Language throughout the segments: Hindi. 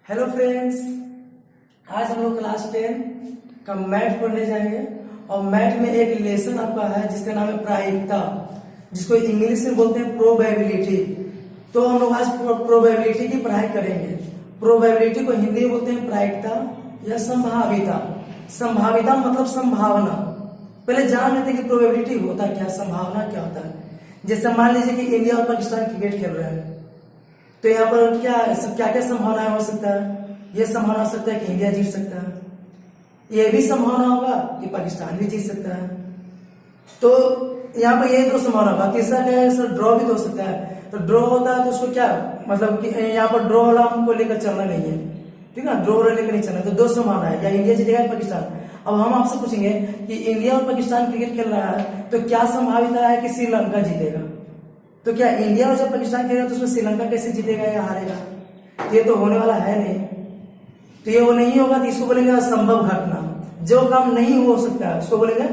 हेलो फ्रेंड्स, आज हम लोग क्लास 10 का मैथ पढ़ने जाएंगे। और मैथ में एक लेसन आपका है जिसका नाम है प्रायिकता, जिसको इंग्लिश में बोलते हैं प्रोबेबिलिटी। तो हम लोग आज प्रोबेबिलिटी की पढ़ाई करेंगे। प्रोबेबिलिटी को हिंदी में बोलते हैं प्रायिकता या संभाविता। संभाविता मतलब संभावना। पहले जान लेते हैं कि प्रोबेबिलिटी होता क्या, संभावना क्या होता है। जैसे मान लीजिए कि इंडिया और पाकिस्तान क्रिकेट खेल रहे हैं, तो यहाँ पर क्या क्या संभावना हो सकता है। यह संभावना हो सकता है कि इंडिया जीत सकता है, यह भी संभावना होगा कि पाकिस्तान भी जीत सकता है। तो यहाँ पर ये दो संभावना होगा। तीसरा क्या है सर, ड्रॉ भी तो हो सकता है। तो ड्रॉ होता है तो उसको क्या मतलब कि यहाँ पर ड्रॉ वाला हमको लेकर चलना नहीं है, ठीक है। ड्रॉ वाला लेकर नहीं चलना। तो दो संभावना है, या इंडिया जीतेगा या पाकिस्तान। अब हम आपसे पूछेंगे कि इंडिया और पाकिस्तान क्रिकेट खेल रहा है, तो क्या संभाविता है कि श्रीलंका जीतेगा। तो क्या इंडिया और जब पाकिस्तान खेलेगा तो उसमें श्रीलंका कैसे जीतेगा या हारेगा। ये तो होने वाला है नहीं। तो ये वो नहीं होगा तो इसको बोलेंगे असंभव घटना। जो काम नहीं हो सकता है उसको बोलेंगे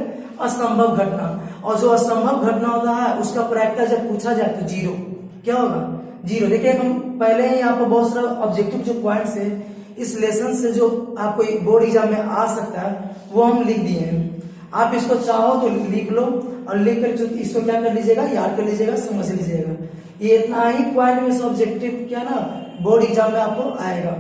असंभव घटना। और जो असंभव घटना होता है उसका प्रायिकता जब पूछा जाए तो जीरो। क्या होगा, जीरो। देखिए हम पहले ही यहाँ पर बहुत सारा ऑब्जेक्टिव जो पॉइंट्स है इस लेसन से जो आपको बोर्ड एग्जाम में आ सकता है वो हम लिख दिए हैं। आप इसको चाहो तो लिख लो, और लिख कर इसको क्या कर लीजिएगा, याद कर लीजिएगा, समझ लीजिएगा। ये इतना ही पॉइंट में ऑब्जेक्टिव क्या ना बोर्ड एग्जाम में आपको आएगा।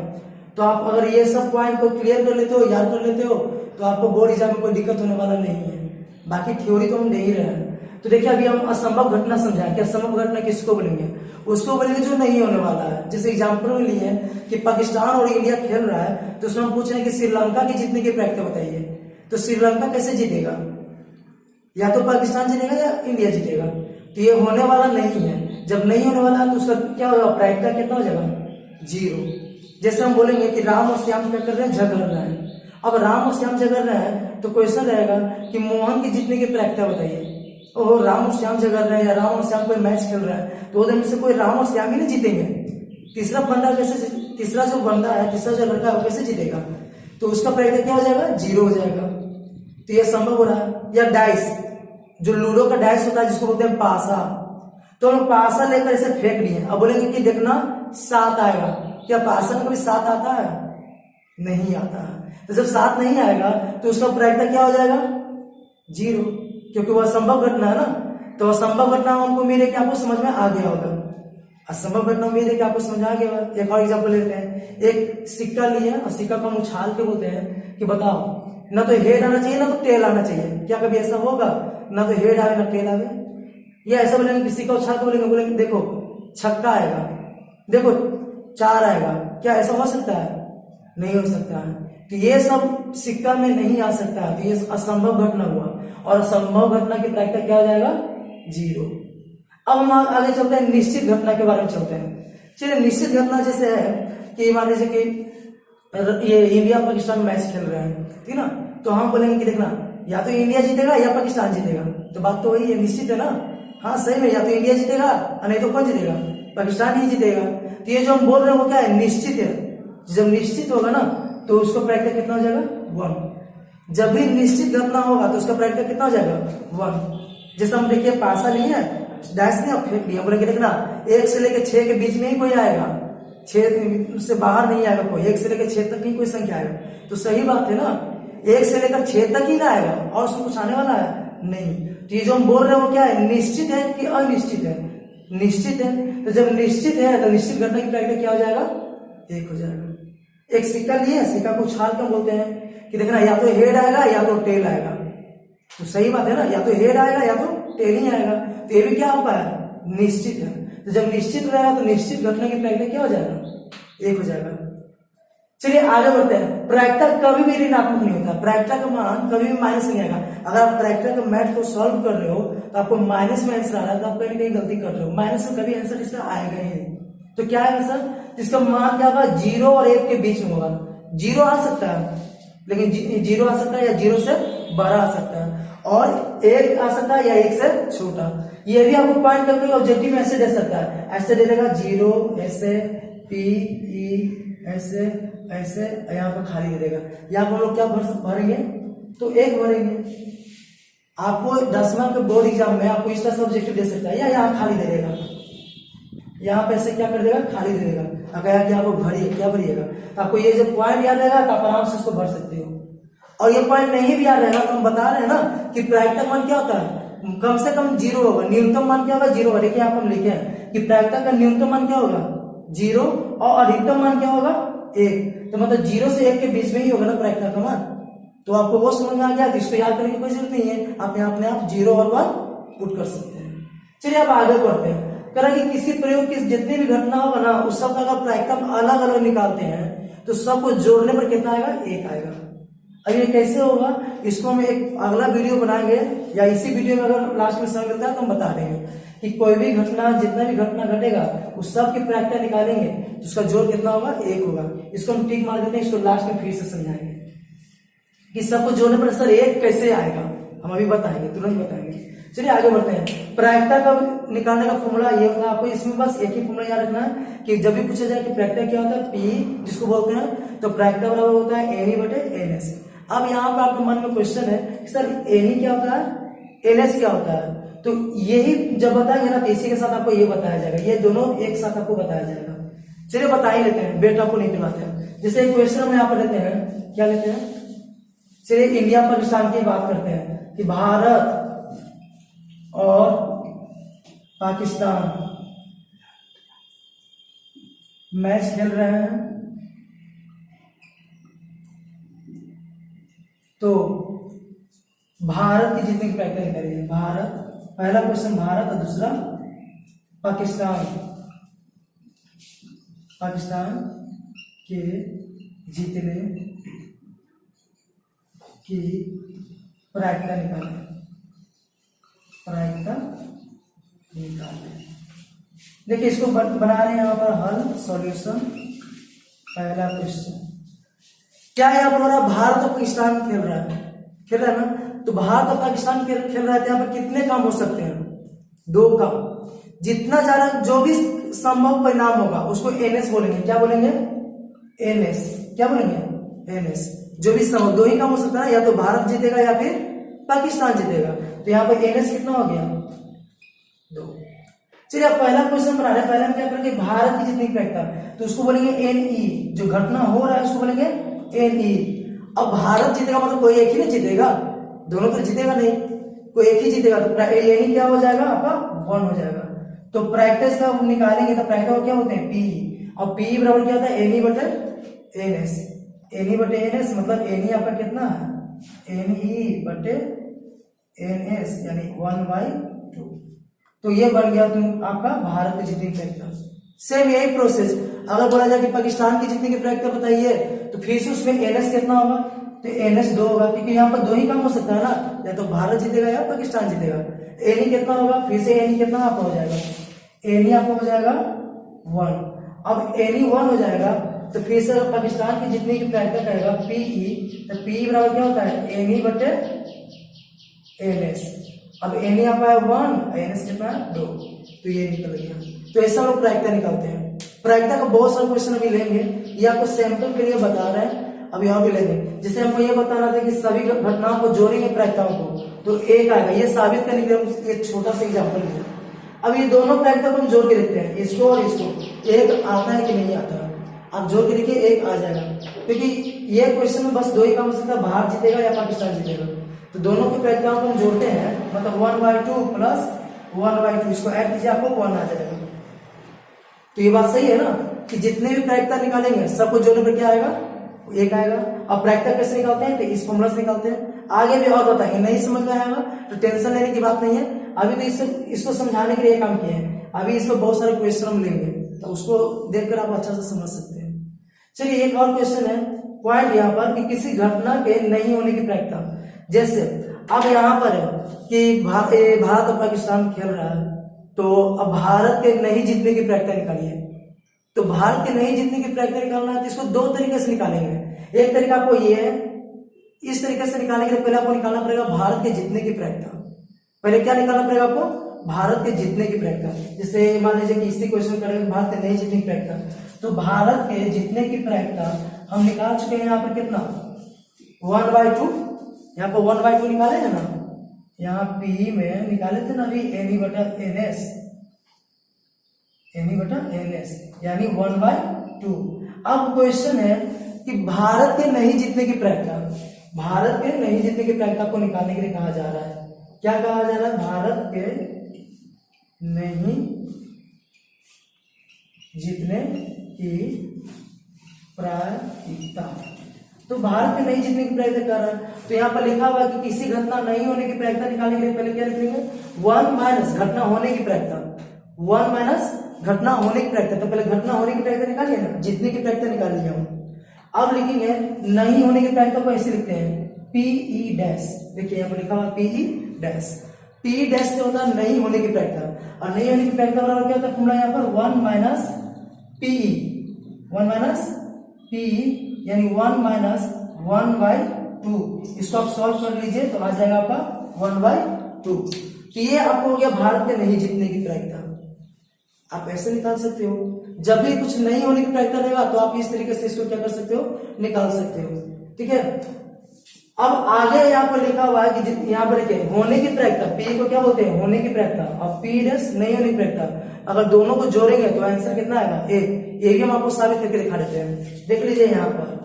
तो आप अगर ये सब पॉइंट को क्लियर कर लेते हो, याद कर लेते हो, तो आपको बोर्ड एग्जाम में कोई दिक्कत होने वाला नहीं है। बाकी थ्योरी तो हम दे ही रहे हैं। तो देखिए अभी हम असंभव घटना समझाएं कि असंभव घटना किसको बोलेंगे, उसको बोलेंगे जो नहीं होने वाला है। जैसे एग्जाम्पल में लिए कि पाकिस्तान और इंडिया खेल रहा है, तो उसमें हम पूछ रहे हैं कि श्रीलंका की जीतने की प्रायिकता बताइए। तो श्रीलंका कैसे जीतेगा, या तो पाकिस्तान जीतेगा या इंडिया जीतेगा। तो ये होने वाला नहीं है। जब नहीं होने वाला है तो उसका क्या होगा, प्रायिकता कितना हो जाएगा, जीरो। जैसे हम बोलेंगे कि राम और श्याम क्या कर रहे हैं, झगड़ रहे हैं। अब राम और श्याम झगड़ रहे हैं तो क्वेश्चन रहेगा कि मोहन की जीतने की प्रायिकता बताइए। और राम और श्याम झगड़ रहे हैं या राम और श्याम कोई मैच खेल रहा है, तो उधर में से कोई राम और श्याम ही नहीं जीतेंगे। तीसरा बंदा कैसे, तीसरा जो बंदा है, तीसरा जो लड़का है वो कैसे जीतेगा। तो उसका प्रायिकता क्या हो जाएगा, जीरो हो जाएगा। तो यह संभव हो रहा है। या डाइस, जो लूडो का डाइस होता है जिसको बोलते हैं पासा, तो हम पासा लेकर इसे फेंक दिए। अब बोलेंगे कि देखना 7 आएगा। क्या पासा में कभी 7 आता है, नहीं आता है। तो जब 7 नहीं आएगा तो उसका प्रायिकता क्या हो जाएगा, जीरो, क्योंकि वह असंभव घटना है ना। तो असंभव घटना हमको उम्मीद है कि आपको समझ में आ गया होगा। असंभव घटना उम्मीद है कि आपको समझ आ गया होगा। एक और एग्जाम्पल लेते हैं। एक सिक्का लिए और सिक्का को हम उछाल के बोलते हैं कि बताओ ना तो हेड आना चाहिए ना तो टेल आना चाहिए। क्या कभी ऐसा होगा, ना तो हेड आवे ना टेल आवे। या ऐसा बोलेंगे किसी का उछाल के बोलेंगे देखो छक्का आएगा, देखो 4 आएगा। क्या ऐसा हो सकता है, नहीं हो सकता है। तो ये सब सिक्का में नहीं आ सकता है। तो ये असंभव घटना हुआ, और असंभव घटना की प्रायिकता क्या हो जाएगा, जीरो। अब हम आगे चलते हैं, निश्चित घटना के बारे में चलते हैं। चलिए, निश्चित घटना जैसे है कि मान लीजिए कि ये इंडिया पाकिस्तान मैच खेल रहे हैं, ठीक ना। तो हम बोलेंगे कि देखना या तो इंडिया जीतेगा या पाकिस्तान जीतेगा। तो बात तो वही है, निश्चित है ना। हाँ सही में, या तो इंडिया जीतेगा और नहीं तो कौन जीतेगा, पाकिस्तान ही जीतेगा। तो ये जो हम बोल रहे हैं वो क्या है, निश्चित है। जब निश्चित होगा ना तो उसका प्रायिकता कितना हो जाएगा, 1। जब भी निश्चित घटना होगा तो उसका प्रायिकता कितना हो जाएगा, 1। जैसे हम देखिए पासा नहीं है, डैश नहीं फेंक दिया, बोलेंगे देखना 1 से लेकर 6 के बीच में ही कोई आएगा, 6 से बाहर नहीं आएगा कोई। 1 से लेकर 6 तक ही कोई संख्या आएगा। तो सही बात है ना, 1 से लेकर 6 तक ही ना आएगा और उसमें कुछ आने वाला है नहीं। तो ये जो हम बोल रहे हैं वो क्या है, निश्चित है कि अनिश्चित है, निश्चित है। तो जब निश्चित है तो निश्चित घटना की प्रायिकता क्या हो जाएगा, 1 हो जाएगा। एक सिक्का लिए, सिक्का को उछाल कर बोलते हैं कि देखना या तो हेड आएगा या तो टेल आएगा। तो सही बात है ना, या तो हेड आएगा या तो टेल ही आएगा। तो ये भी क्या होगा है, निश्चित है। तो जब निश्चित रहेगा तो निश्चित घटना की प्रायिकता क्या हो जाएगा, 1 हो जाएगा। चलिए आगे बढ़ते हैं। प्रायिकता कभी भी ऋणात्मक नहीं होता। प्रायिकता का मान कभी भी माइनस नहीं आएगा। अगर आप प्रायिकता का मैथ को सॉल्व कर रहे हो तो आपको माइनस में आंसर आ रहा है, तो आप कहीं ना कहीं गलती कर रहे हो। माइनस में कभी आंसर इसका आएगा ही नहीं। तो क्या आएगा सर, इसका मान क्या होगा, 0 और 1 के बीच में होगा। 0 आ सकता है, लेकिन 0 आ सकता है या 0 से बड़ा आ सकता है, और 1 आ सकता है या 1 से छोटा। ये भी आपको पॉइंट करके ऑब्जेक्टिव में ऐसे दे सकता है, ऐसे दे देगा 0 ऐसे, P E ऐसे ऐसे, यहाँ पर खाली दे देगा। यहाँ पर लोग क्या भरेंगे, तो 1 भरेंगे। आपको 10वां के बोर्ड एग्जाम में आपको इसका ऑब्जेक्टिव दे सकता है, या यहाँ खाली दे देगा। यहाँ पे ऐसे क्या कर देगा, खाली दे देगा। अगर कि आपको भरिए, क्या भरिएगा, तो आपको ये जो पॉइंट याद रहेगा तो आप आराम से इसको भर सकते हो। और ये पॉइंट नहीं भी याद रहेगा तो हम बता रहे हैं ना कि प्रायिकता मान क्या होता है, कम से कम 0 होगा, न्यूनतम मान क्या होगा 0 होगा। देखिए यहाँ पर हम लिखे हैं कि प्रायिकता का न्यूनतम मान क्या होगा 0 और अधिकतम मान क्या होगा 1। तो मतलब 0 से 1 के बीच में ही होगा ना प्रायिकता का मान। तो आपको वो समझ में आ गया, तो इसको याद करने की कोई जरूरत नहीं है, आप यहाँ अपने आप 0 और 1 पुट कर सकते हैं। चलिए अब आगे बढ़ते हैं। कह कि किसी प्रयोग की जितनी भी घटना होगा ना उस सब का अगर प्रायिकता अलग अलग निकालते हैं तो सबको जोड़ने पर कितना आएगा, 1 आएगा। अब ये कैसे होगा, इसको हम एक अगला वीडियो बनाएंगे या इसी वीडियो में अगर लास्ट में समय मिलता है तो हम बता देंगे कि कोई भी घटना, जितना भी घटना घटेगा उस सब की प्रायिकता निकालेंगे तो उसका जोड़ कितना होगा, 1 होगा। इसको हम टिक मार देते हैं, इसको लास्ट में फिर से समझाएंगे कि सबको जोड़ने पर सर 1 कैसे आएगा, हम अभी बताएंगे, तुरंत बताएंगे। चलिए आगे बढ़ते हैं। प्रायिकता का निकालने का फॉर्मूला ये होगा, आपको इसमें बस एक ही फॉर्मूला याद रखना है कि जब भी पूछा जाए कि प्रायिकता क्या होता है, पी जिसको बोलते हैं, तो प्रायिकता बराबर होता है एनी बटे एनएस। अब यहाँ पर आपके मन में क्वेश्चन है कि सर एनी क्या होता है, एनएस क्या होता है, तो यही जब बताएंगे ना तो इसी के साथ आपको ये बताया जाएगा, ये दोनों एक साथ आपको बताया जाएगा। चलिए बता ही लेते हैं, बेटा को नहीं करवाते हैं। जैसे एक क्वेश्चन हम यहाँ पर लेते हैं, क्या लेते हैं, चलिए इंडिया पाकिस्तान की बात करते हैं कि भारत और पाकिस्तान मैच खेल रहे हैं, तो भारत की जीतने की प्रायिकता निकालिए। भारत, पहला क्वेश्चन भारत और दूसरा पाकिस्तान, पाकिस्तान के जीतने की प्रायिकता निकालें, प्रायिकता निकालें। देखिए इसको बना रहे हैं यहाँ पर हल, सॉल्यूशन। पहला क्वेश्चन क्या है, यहाँ पर हो रहा है भारत और पाकिस्तान खेल रहा है ना, तो भारत और पाकिस्तान खेल रहा है, यहाँ पर कितने काम हो सकते हैं, 2 काम। जितना ज्यादा जो भी संभव परिणाम होगा उसको एनएस बोलेंगे। क्या बोलेंगे, एनएस। क्या बोलेंगे, एनएस। जो भी संभव 2 ही काम हो सकता है, या तो भारत जीतेगा या फिर पाकिस्तान जीतेगा। तो यहाँ पर एनएस कितना हो गया, 2। चलिए अब पहला क्वेश्चन बना रहे हैं। पहले हम क्या करेंगे, भारत की जितनी प्रायिकता, तो उसको बोलेंगे एनई, जो घटना हो रहा है उसको बोलेंगे एनई। अब भारत जीतेगा मतलब कोई एक ही नहीं जीतेगा, दोनों तो जीतेगा नहीं, कोई एक ही जीतेगा, तो एनई क्या हो जाएगा आपका 1 हो जाएगा। तो प्रायिकता इसका निकालेंगे तो प्रायिकता क्या होते हैं, पी, और पी बराबर क्या होता है, एनई बटे एनएस। एनई बटे एनएस मतलब एनई आपका कितना है, एनई बटे एनएस यानी 1/2। तो ये बन गया तुम आपका भारत की जितनी प्रायिकता। सेम यही प्रोसेस अगर बोला जाए कि पाकिस्तान की जितनी की प्रायिकता बताइए तो फिर से उसमें एनएस कितना होगा, तो एनएस 2 होगा, क्योंकि यहाँ पर 2 ही काम हो सकता है ना, या तो भारत जीतेगा या पाकिस्तान जीतेगा। एनी कितना होगा, फिर से एनी कितना आपका हो जाएगा, एनी आपका हो जाएगा 1। अब एनी 1 हो जाएगा तो फिर से पाकिस्तान की जितनी की प्रायिकता करेगा पीई, तो पी बराबर क्या होता है, एनी बटे एनएस। अब एनी आपका है 1, एनएस कितना है 2, तो ये निकल गया। तो ऐसा लोग प्रायिकता निकालते हैं। प्रायिकता का बहुत सारे क्वेश्चन अभी लेंगे, ये आपको सैंपल के लिए बता रहे हैं, अब यहाँ भी लेंगे। जैसे हमको ये बताना था कि सभी घटनाओं को जोड़ेंगे प्रायिकताओं को तो 1 आएगा, ये साबित करने के लिए एक छोटा सा एग्जाम्पल लिया। अब ये दोनों प्रायिकता को हम जोड़ के देखते हैं, इसको और इसको, 1 आता है कि नहीं आता। आप जोड़ के देखिए 1 आ जाएगा, क्योंकि ये क्वेश्चन में बस 2 ही काम हो सकता है, भारत जीतेगा या पाकिस्तान जीतेगा। तो दोनों की प्रायिकताओं को हम जोड़ते हैं, मतलब 1/2 प्लस 1/2, इसको ऐड कीजिए आपको 1 आ जाएगा। तो ये बात सही है ना कि जितने भी प्रायिकता निकालेंगे सबको जोड़ने पर क्या आएगा, 1 आएगा। अब प्रायिकता कैसे निकालते हैं, तो इस फॉर्मूला से निकालते हैं। आगे भी और बताएंगे, नहीं समझ में आएगा तो टेंशन लेने की बात नहीं है। अभी तो इसको समझाने के लिए काम किए हैं, अभी इसमें बहुत सारे क्वेश्चन हम लेंगे तो उसको देखकर आप अच्छा से समझ सकते हैं। चलिए एक और क्वेश्चन है, पॉइंट यहाँ पर कि किसी घटना के नहीं होने की प्रायिकता। जैसे अब यहाँ पर है कि भारत और पाकिस्तान खेल रहा है, तो अब भारत के नहीं जीतने की प्रायिकता निकालिए। तो भारत के नहीं जीतने की प्रायिकता निकालना है तो इसको 2 तरीके से निकालेंगे। एक तरीका आपको ये है, इस तरीके से निकालने के लिए पहले आपको निकालना पड़ेगा भारत के जीतने की प्रायिकता। पहले क्या निकालना पड़ेगा आपको, भारत के जीतने की प्रायिकता। जैसे मान लीजिए कि इसी क्वेश्चन करेंगे भारत के नहीं जीतने की प्रायिकता, तो भारत के जीतने की प्रायिकता हम निकाल चुके हैं यहाँ पर कितना, 1/2। यहाँ पर 1/2 निकाले है ना, यहाँ पी में निकाले थे ना अभी, एनी बटा एनएस, NE/NS यानी 1/2। अब क्वेश्चन है कि भारत के नहीं जीतने की प्रायिकता, भारत के नहीं जीतने की प्रायिकता को निकालने के लिए कहा जा रहा है। क्या कहा जा रहा है? भारत के नहीं जीतने की प्रायिकता। तो भारत के नहीं जीतने की प्रायिकता कर रहा है, तो यहाँ पर लिखा हुआ है कि किसी घटना नहीं होने की प्रायिकता निकालने के लिए पहले क्या लिखेंगे? 1 माइनस घटना होने की प्रायिकता, 1 माइनस घटना होने की प्रायिकता। तो पहले घटना होने की प्रायिकता निकालिए ना, जीतने की प्रायिकता निकाल लिया हम। अब लिखेंगे नहीं होने की प्रायिकता को ऐसे लिखते हैं PE डैश। देखिए यहाँ पर लिखा हुआ PE डैश। PE डैश से होता है नहीं होने की प्रायिकता, और नहीं होने की प्रायिकता बराबर क्या होता है? फॉर्मूला यहाँ पर 1 माइनस PE, 1 माइनस PE यानी 1 माइनस 1/2। इसको आप सॉल्व कर लीजिए तो आ जाएगा आपका 1/2। तो ये आपको हो गया भारत के नहीं जीतने की प्रायिकता। आप ऐसे निकाल सकते हो, जब भी कुछ नहीं होने की प्रायिकता रहेगा तो आप इस तरीके से इसको क्या कर सकते हो? निकाल सकते हो। ठीक है, अब आगे यहाँ पर लिखा हुआ है कि यहाँ पर लिखे होने की प्रायिकता, P को क्या बोलते हैं? होने की प्रायिकता, और P डैश नहीं होने की प्रायिकता। अगर दोनों को जोड़ेंगे तो आंसर कितना आएगा? 1। ये भी हम आपको साबित करके दिखा देते हैं। देख लीजिए यहाँ पर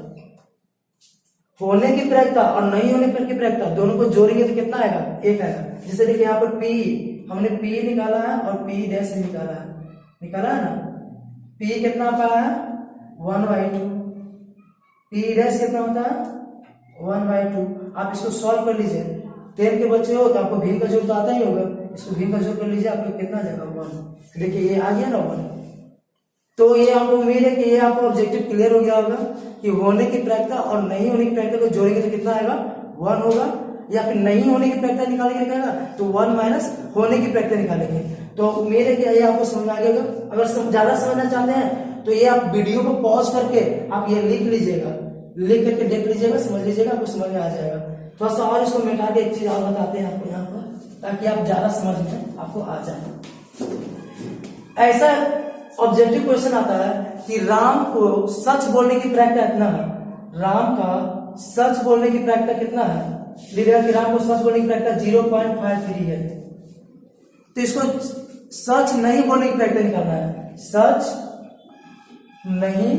होने की प्रायिकता और नहीं होने पर की प्रायिकता दोनों को जोड़ेंगे तो कितना आएगा? 1 आएगा। जैसे देखिए यहाँ पर P, हमने P निकाला है और P डैश भी निकाला है, निकाला है ना। P कितना पाया है? 1/2। P डैश कितना होता है? 1/2। आप इसको सॉल्व कर लीजिए। 10 के बच्चे हो तो आपको भीम का जोड़ तो आता ही होगा, इसको भीम का जोड़ कर लीजिए, आपको कितना आ जाएगा? 1। देखिए ये आ गया ना 1। तो ये हमको उम्मीद है कि ये आपको ऑब्जेक्टिव क्लियर हो गया होगा कि होने की प्रायिकता और नहीं होने की प्रायिकता को जोड़ेंगे तो कितना आएगा? 1 होगा, या फिर नहीं होने की प्रायिकता निकालेंगे क्या आएगा? तो 1 माइनस होने की प्रायिकता निकालेंगे। तो उम्मीद है कि ये आपको समझ आ गया। अगर ज्यादा समझना चाहते हैं तो ये आप वीडियो को पॉज करके आप ये लिख लीजिएगा, लिख करके देख लीजिएगा, समझ लीजिएगा, आपको समझ में आ जाएगा। थोड़ा सा और इसको मिटा के एक चीज और बताते हैं आपको यहाँ पर, ताकि आप ज्यादा समझ में आपको आ जाए। ऐसा ऑब्जेक्टिव क्वेश्चन आता है कि राम को सच बोलने की प्रायिकता कितना है? राम का सच बोलने की प्रायिकता कितना है? लिखा कि राम को सच बोलने की प्रायिकता 0.53 है। तो इसको सच नहीं बोलने की प्रायिकता निकालना है। सच नहीं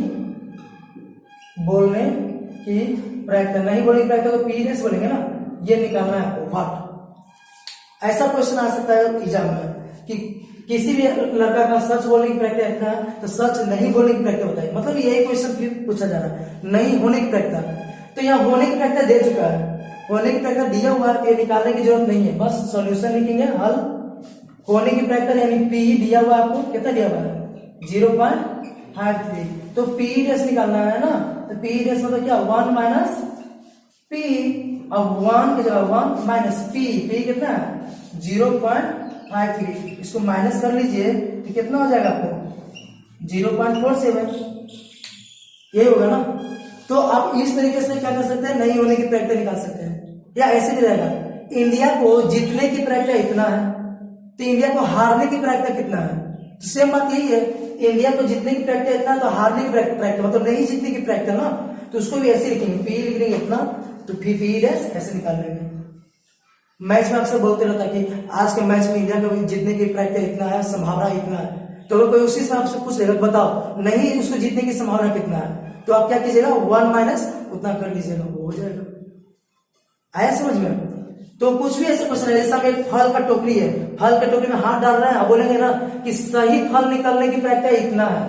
बोलने की प्रायिकता, नहीं बोलने की प्रायिकता को P डैश बोलेंगे ना, ये निकालना है आपको। व्हाट, ऐसा क्वेश्चन आ सकता है एग्जाम में कि किसी भी लड़का का सच बोलने की प्रायिकता इतना है तो सच नहीं बोलने की प्रायिकता बताइए। मतलब यही क्वेश्चन फिर पूछा जा रहा है, नहीं होने की प्रायिकता। तो यहाँ होने की प्रायिकता दे चुका है, होने की प्रायिकता दिया हुआ है, ये निकालने की जरूरत नहीं है, बस सॉल्यूशन लिखेंगे, हल। होने की प्रायिकता यानी P दिया हुआ है आपको, कितना दिया हुआ है? 0.53। तो P डैश निकालना है ना, तो P डैश मतलब क्या? 1 माइनस P, अब 1 की जगह 1 माइनस P, P कितना है? 0.53। इसको माइनस कर लीजिए तो कितना हो जाएगा आपको? 0.47। ये होगा ना। तो आप इस तरीके से क्या कर सकते हैं? नहीं होने की प्रायिकता निकाल सकते हैं, या ऐसे भी रहेगा इंडिया को जीतने की प्रायिकता इतना है तो इंडिया को हारने की प्रायिकता कितना है? तो सेम बात यही है, इंडिया को जीतने की प्रायिकता इतना तो हारने की प्रायिकता मतलब नहीं जीतने की प्रायिकता ना, तो उसको भी ऐसे लिखेंगे, P लिख देंगे इतना, तो P डैश ऐसे निकाल लेंगे। मैच में अक्सर बोलते रहता है कि आज के मैच में इंडिया को जीतने की प्रायिकता इतना है, संभावना इतना है। तो अगर कोई उसी हिसाब से पूछ लेगा बताओ नहीं उसको जीतने की संभावना कितना है, तो आप क्या कीजिएगा? 1 माइनस उतना कर लीजिएगा, वो हो जाएगा। आया समझ में? तो कुछ भी ऐसे क्वेश्चन है, जैसा एक फल का टोकरी है, फल के टोकरी में हाथ डाल रहे हैं, अब बोलेंगे ना कि सही फल निकलने की प्रायिकता इतना है,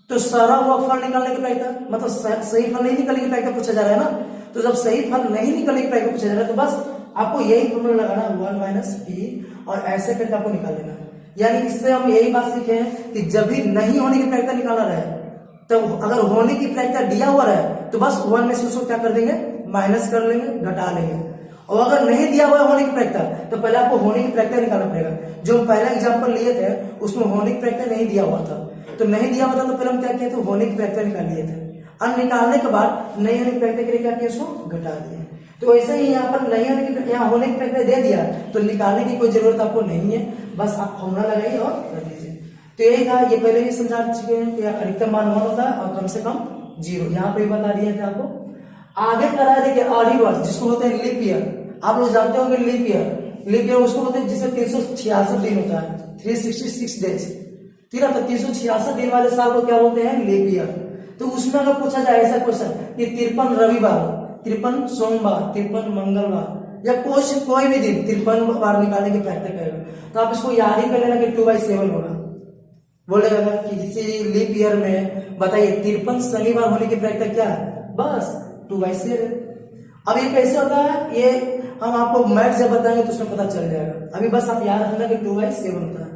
तो सड़ा हुआ फल निकालने की प्रायिकता मतलब सही फल नहीं निकलने की प्रायिकता पूछा जा रहा है ना। तो जब सही फल नहीं निकलने की प्रायिकता पूछा जा रहा है तो बस आपको यही फॉर्मूला लगाना है, 1 माइनस P, और ऐसे करके आपको निकाल लेना है। यानी इससे हम यही बात सीखे हैं कि जब भी नहीं होने की प्रायिकता निकालना रहे, तो अगर होने की प्रायिकता दिया हुआ रहे तो बस 1 में से उसको क्या कर देंगे? माइनस कर लेंगे, घटा लेंगे। और अगर नहीं दिया हुआ होने की प्रायिकता तो पहले आपको होने की प्रायिकता निकालना पड़ेगा। जो हम पहला एग्जाम्पल लिए थे उसमें होने की प्रायिकता नहीं दिया हुआ था, तो नहीं दिया हुआ था तो पहले हम क्या किए थे? होने की प्रायिकता निकाल लिए थे, और निकालने के बाद नहीं होने की प्रायिकता के लिए क्या किया? उसको घटा दिए। तो ऐसे ही यहाँ पर नहीं होने की, यहाँ होने की प्रायिकता दे दिया तो निकालने की कोई जरूरत आपको नहीं है, बस आप फॉर्मूला लगाइए और कर लीजिए। तो यही था, ये पहले ही समझा चुके हैं कि अधिकतम मान 1 होता है और कम से कम 0, यहाँ पे बता दिए थे आपको। आगे करा देखिए ऑड वर्ष, जिसको होते हैं लीप ईयर। आप लोग जानते होंगे लीप ईयर, लीप ईयर उसको बोलते हैं जिसमें 366 दिन होता है, 366 डेज। ठीक है। तो 366 दिन वाले साल को क्या बोलते हैं? Leap year. तो उसमें अगर पूछा जाए ऐसा क्वेश्चन कि 53 रविवार, 53 सोमवार, 53 मंगलवार या कोई भी दिन 53 बार निकालने की प्रयत्न करेगा, तो आप इसको याद ही कर लेना कि 2/7 होगा। बोलेगा कि किसी लीप ईयर में बताइए 53 शनिवार होने की प्रयत्न क्या है? बस 2/7। अब ये कैसे होता है, ये हम आपको मैथ जब बताएंगे तो उसमें पता चल जाएगा। अभी बस आप याद रखना कि 2/7 होता है।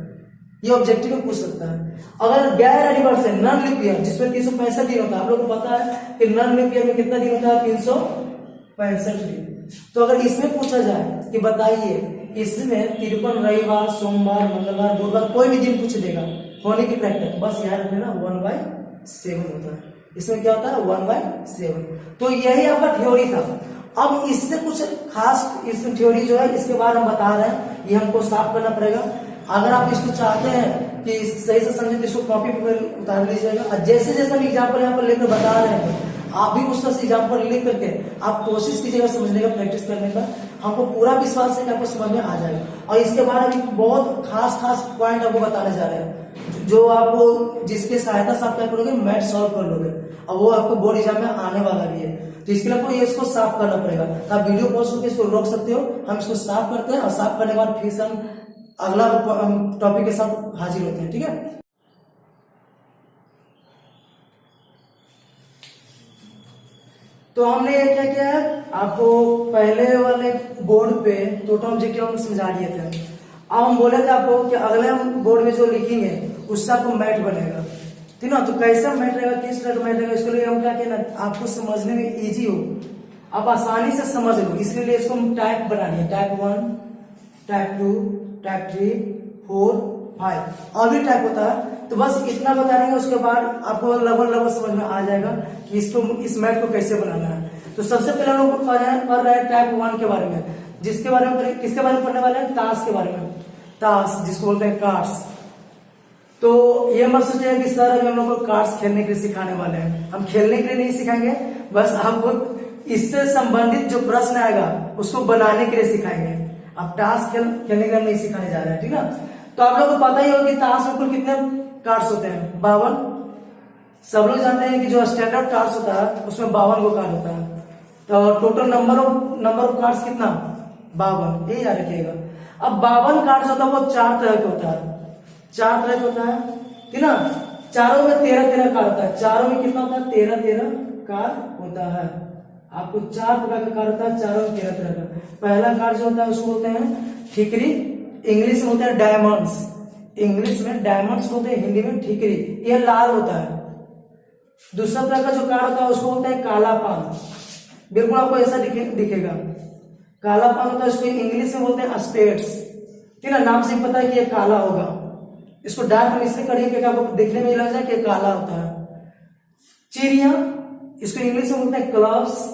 ये ऑब्जेक्टिव में पूछ सकता है। अगर गैर एनिवर्सरी नॉन लीप ईयर जिसमें 365 दिन होता है, आप लोगों को पता है कि नॉन लीप ईयर में कितना दिन होता है? 365 दिन। तो अगर इसमें पूछा जाए कि बताइए इसमें 53 रविवार, सोमवार, मंगलवार, बुधवार कोई भी दिन पूछ देगा होने की प्रैक्टिस, बस याद रखना 1/7 होता है। इसमें क्या होता है? 1/7। तो यही आपका थ्योरी था। अब इससे कुछ खास इस थ्योरी जो है इसके बारे में हम बता रहे हैं, ये हमको साफ करना पड़ेगा। अगर आप इसको चाहते हैं कि सही से समझे तो इसको कॉपी पर उतार लीजिएगा और जैसे जैसे हम एग्जाम्पल यहाँ पर लेकर बता रहे हैं आप भी उस तरह से एग्जाम्पल लिख करके आप कोशिश कीजिएगा समझने का, प्रैक्टिस करने का। हमको पूरा विश्वास है कि आपको समझ में आ जाएगा। और इसके बारे में बहुत खास पॉइंट आपको बताने जा रहे हैं जो आपको जिसके सहायता से आप क्या करोगे? मैथ सॉल्व कर लोगे और वो आपको बोर्ड एग्जाम में आने वाला भी है। तो इसके लिए आपको ये इसको साफ करना पड़ेगा। तो आप वीडियो पॉज करके इसको रोक सकते हो, हम इसको साफ करते हैं और साफ करने के बाद फिर से हम अगला टॉपिक के साथ हाजिर होते हैं। ठीक है। तो हमने ये क्या किया है, आपको पहले वाले बोर्ड पे टोटल ऑब्जेक्टिव हम समझा दिए थे। अब हम बोले थे आपको कि अगले हम बोर्ड में जो लिखेंगे उससे आपको मैथ बनेगा, ठीक ना। तो कैसा मैथ रहेगा, किस तरह का मैथ रहेगा, इसके लिए हम क्या किया ना, आपको समझने में इजी हो, आप आसानी से समझ लो, इसलिए इसको हम टाइप बना दिए। टाइप 1, टाइप 2, टाइप 3, 4, 5 और भी टाइप होता है। तो बस इतना बता देंगे, उसके बाद आपको लगभग समझ में आ जाएगा कि इसको इस मैथ को कैसे बनाना है। तो सबसे पहले हम लोग पढ़ रहे हैं टाइप 1 के बारे में, जिसके बारे में किसके बारे में पढ़ने वाले हैं? ताश के बारे में। ताश जिसको बोलते हैं कार्ड्स। तो ये मत सोचिए कि सर अभी हम लोग को कार्ड्स खेलने के लिए सिखाने वाले हैं। हम खेलने के लिए नहीं सिखाएंगे, बस आपको इससे संबंधित जो प्रश्न आएगा उसको बनाने के लिए सिखाएंगे। अब ताश खेलने के लिए नहीं सिखाने जा रहे हैं, ठीक ना। तो आप लोग को पता ही होगा कि ताश में कुल कितने कार्ड्स होते हैं? 52। सब लोग जानते हैं कि जो स्टैंडर्ड कार्ड्स होता है उसमें 52 कार्ड होता है। तो टोटल नंबर ऑफ कार्ड्स कितना? 52। ये याद रखिएगा। अब 52 कार्ड्स होता है वो 4 तरह के होता है। 4 तरह के होता है, ठीक ना। चारों में 13 कार्ड होता है। चारों में कितना होता है? 13 कार्ड होता है। आपको 4 प्रकार का कार्ड होता है, चारों में 13 तरह का। पहला कार्ड जो होता है उसको बोलते हैं ठीकरी, इंग्लिश में होते हैं डायमंड्स। इंग्लिश में डायमंड्स बोलते हैं, हिंदी में ठीकरी, यह लाल होता है। दूसरा तरह का जो कार्ड होता है उसको बोलते हैं काला पान। बिल्कुल आपको ऐसा दिखेगा, काला पान होता है। इसको इंग्लिश में बोलते हैं स्पेड्स, ठीक है। नाम से पता है कि ये काला होगा। इसको डार्क में इसलिए करिए कि आपको देखने में लग जाए कि काला होता है। चिड़िया, इसको इंग्लिश में बोलते हैं क्लब्स,